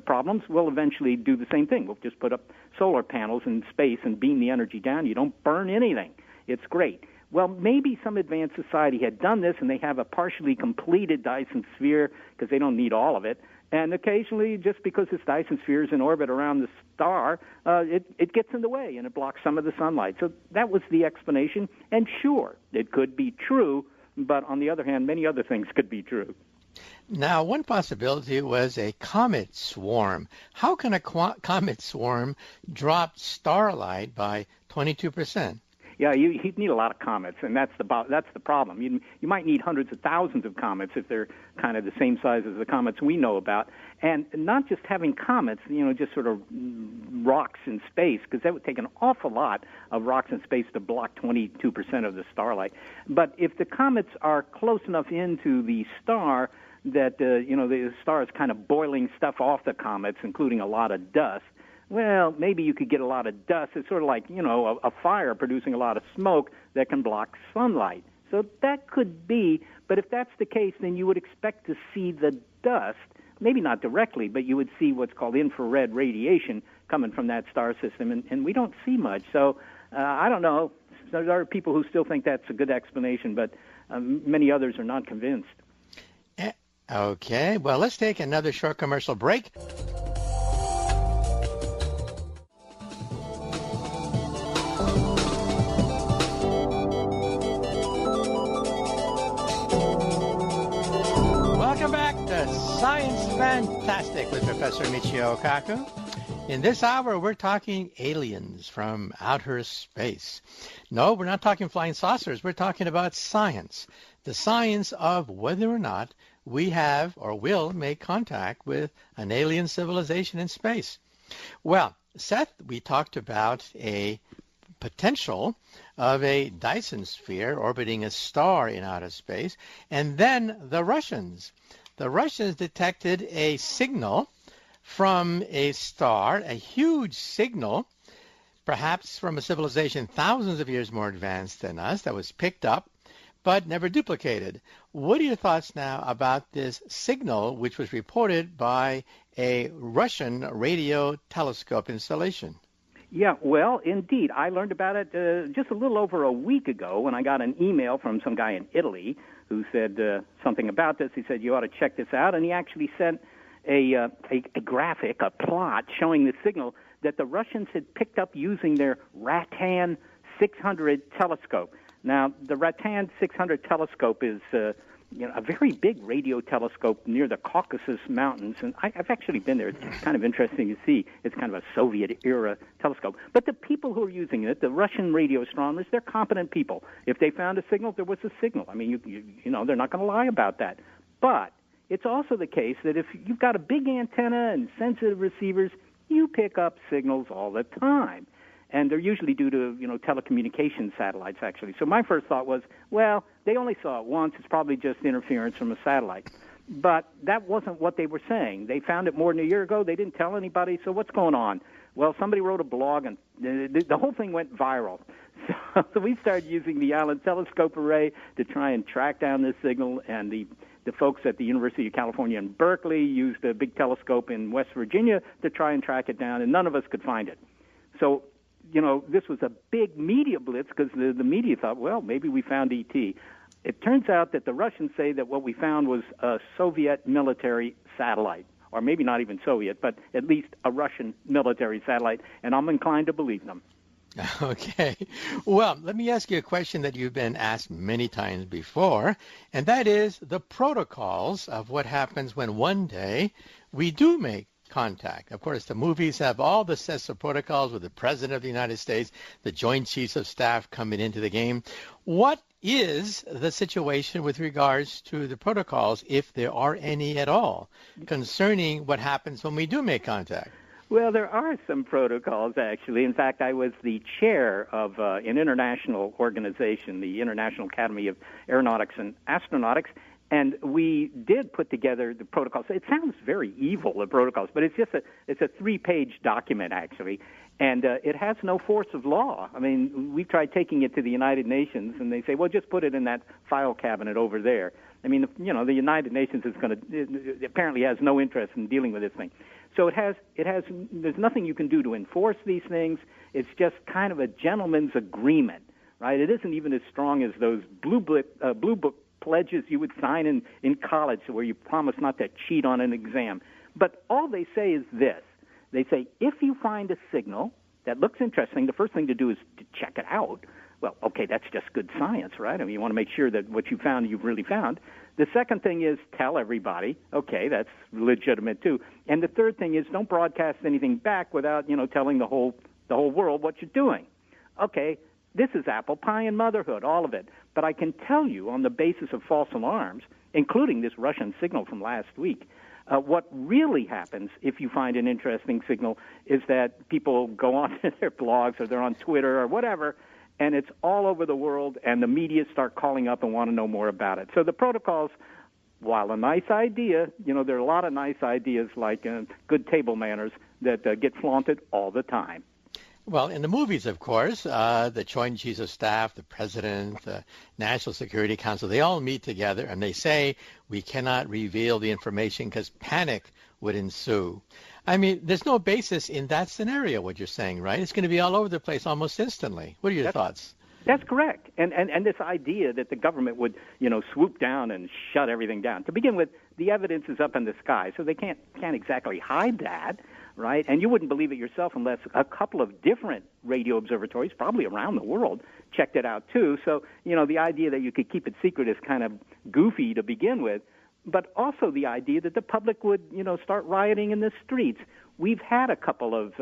problems, we'll eventually do the same thing. We'll just put up solar panels in space and beam the energy down. You don't burn anything. It's great. Well, maybe some advanced society had done this, and they have a partially completed Dyson sphere because they don't need all of it. And occasionally, just because this Dyson sphere is in orbit around the star, it gets in the way and it blocks some of the sunlight. So that was the explanation. And sure, it could be true, but on the other hand, many other things could be true. Now, one possibility was a comet swarm. How can a comet swarm drop starlight by 22%? Yeah, you'd need a lot of comets, and that's the problem. You might need hundreds of thousands of comets if they're kind of the same size as the comets we know about. And not just having comets, just sort of rocks in space, because that would take an awful lot of rocks in space to block 22% of the starlight. But if the comets are close enough into the star that, the star is kind of boiling stuff off the comets, including a lot of dust, well, maybe you could get a lot of dust. It's sort of like, a fire producing a lot of smoke that can block sunlight. So that could be, but if that's the case, then you would expect to see the dust, maybe not directly, but you would see what's called infrared radiation coming from that star system, and we don't see much. So I don't know. There are people who still think that's a good explanation, but many others are not convinced. Okay, well, let's take another short commercial break. Welcome back to Science Fantastic with Professor Michio Kaku. In this hour, we're talking aliens from outer space. No, we're not talking flying saucers. We're talking about science. The science of whether or not we have or will make contact with an alien civilization in space. Well, Seth, we talked about a potential of a Dyson sphere orbiting a star in outer space, and then the Russians. The Russians detected a signal from a star, a huge signal, perhaps from a civilization thousands of years more advanced than us, that was picked up but never duplicated. What are your thoughts now about this signal, which was reported by a Russian radio telescope installation? Yeah, well, indeed. I learned about it just a little over a week ago when I got an email from some guy in Italy who said something about this. He said, you ought to check this out. And he actually sent a graphic, a plot, showing the signal that the Russians had picked up using their Ratan 600 telescope. Now, the Ratan 600 telescope is a very big radio telescope near the Caucasus Mountains, and I've actually been there. It's kind of interesting to see. It's kind of a Soviet-era telescope. But the people who are using it, the Russian radio astronomers, they're competent people. If they found a signal, there was a signal. I mean, you know, they're not going to lie about that. But it's also the case that if you've got a big antenna and sensitive receivers, you pick up signals all the time. And they're usually due to, telecommunications satellites, actually. So my first thought was, well, they only saw it once. It's probably just interference from a satellite. But that wasn't what they were saying. They found it more than a year ago. They didn't tell anybody. So what's going on? Well, somebody wrote a blog, and the whole thing went viral. So we started using the Allen Telescope Array to try and track down this signal, and the folks at the University of California in Berkeley used a big telescope in West Virginia to try and track it down, and none of us could find it. So, this was a big media blitz because the media thought, well, maybe we found ET. It turns out that the Russians say that what we found was a Soviet military satellite, or maybe not even Soviet, but at least a Russian military satellite, and I'm inclined to believe them. Okay. Well, let me ask you a question that you've been asked many times before, and that is the protocols of what happens when one day we do make contact. Of course, the movies have all the sets of protocols with the President of the United States, the Joint Chiefs of Staff coming into the game. What is the situation with regards to the protocols, if there are any at all, concerning what happens when we do make contact? Well, there are some protocols, actually. In fact, I was the chair of an international organization, the International Academy of Aeronautics and Astronautics, and we did put together the protocols. It sounds very evil, the protocols, but it's a 3-page document, actually, and it has no force of law. I mean, we tried taking it to the United Nations, and they say, well, just put it in that file cabinet over there. I mean, the United Nations apparently has no interest in dealing with this thing. So there's nothing you can do to enforce these things. It's just kind of a gentleman's agreement, right? It isn't even as strong as those blue book pledges you would sign in college where you promise not to cheat on an exam. But all they say is this. They say, if you find a signal that looks interesting, the first thing to do is to check it out. Well, okay, that's just good science, right? I mean, you want to make sure that what you found, you've really found. The second thing is tell everybody. Okay, that's legitimate too. And the third thing is don't broadcast anything back without, telling the whole world what you're doing. Okay, this is apple pie and motherhood, all of it. But I can tell you on the basis of false alarms, including this Russian signal from last week, what really happens if you find an interesting signal is that people go on to their blogs or they're on Twitter or whatever, and it's all over the world, and the media start calling up and want to know more about it. So the protocols, while a nice idea, there are a lot of nice ideas like good table manners that get flaunted all the time. Well, in the movies, of course, the Joint Chiefs of Staff, the President, the National Security Council, they all meet together and they say we cannot reveal the information because panic would ensue. I mean, there's no basis in that scenario, what you're saying, right? It's going to be all over the place almost instantly. What are your thoughts? That's correct. And this idea that the government would, swoop down and shut everything down. To begin with, the evidence is up in the sky, so they can't exactly hide that, right? And you wouldn't believe it yourself unless a couple of different radio observatories, probably around the world, checked it out too. So, the idea that you could keep it secret is kind of goofy to begin with. But also the idea that the public would, start rioting in the streets. We've had a couple of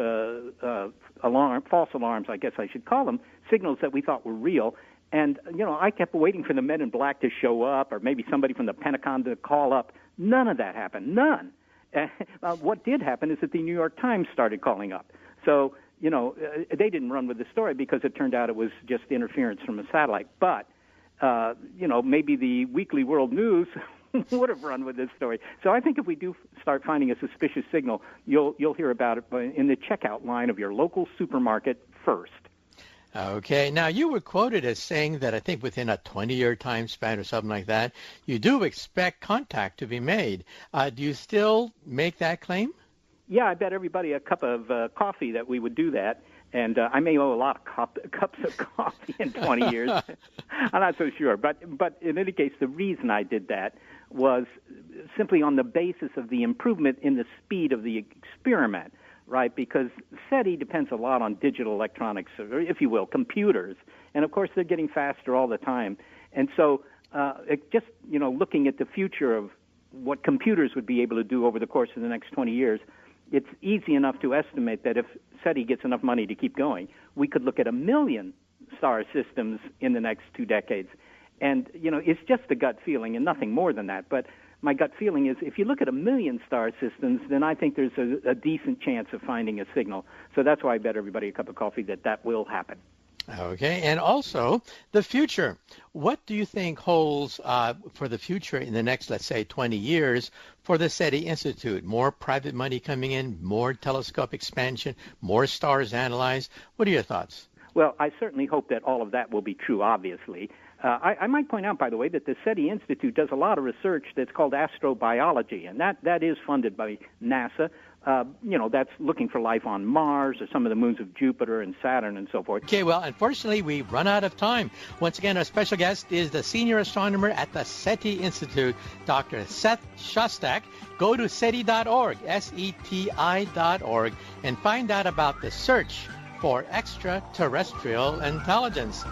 false alarms, I guess I should call them, signals that we thought were real, And, I kept waiting for the men in black to show up or maybe somebody from the Pentagon to call up. None of that happened. None. What did happen is that the New York Times started calling up. So, they didn't run with the story because it turned out it was just interference from a satellite. But, maybe the Weekly World News would have run with this story. So I think if we do start finding a suspicious signal, you'll hear about it in the checkout line of your local supermarket first. Okay. Now, you were quoted as saying that I think within a 20-year time span or something like that, you do expect contact to be made. Do you still make that claim? Yeah, I bet everybody a cup of coffee that we would do that. And I may owe a lot of cups of coffee in 20 years. I'm not so sure. But in any case, the reason I did that was simply on the basis of the improvement in the speed of the experiment, right? Because SETI depends a lot on digital electronics, or if you will, computers. And, of course, they're getting faster all the time. And so looking at the future of what computers would be able to do over the course of the next 20 years, it's easy enough to estimate that if SETI gets enough money to keep going, we could look at 1 million star systems in the next 2 decades. And, it's just a gut feeling and nothing more than that. But my gut feeling is if you look at 1 million star systems, then I think there's a decent chance of finding a signal. So that's why I bet everybody a cup of coffee that will happen. Okay, and also the future. What do you think holds for the future in the next, let's say, 20 years for the SETI Institute? More private money coming in, more telescope expansion, more stars analyzed. What are your thoughts? Well, I certainly hope that all of that will be true, obviously. I might point out, by the way, that the SETI Institute does a lot of research that's called astrobiology, and that is funded by NASA. That's looking for life on Mars or some of the moons of Jupiter and Saturn and so forth. Okay, well, unfortunately, we've run out of time. Once again, our special guest is the senior astronomer at the SETI Institute, Dr. Seth Shostak. Go to SETI.org, SETI.org, and find out about the search for extraterrestrial intelligence.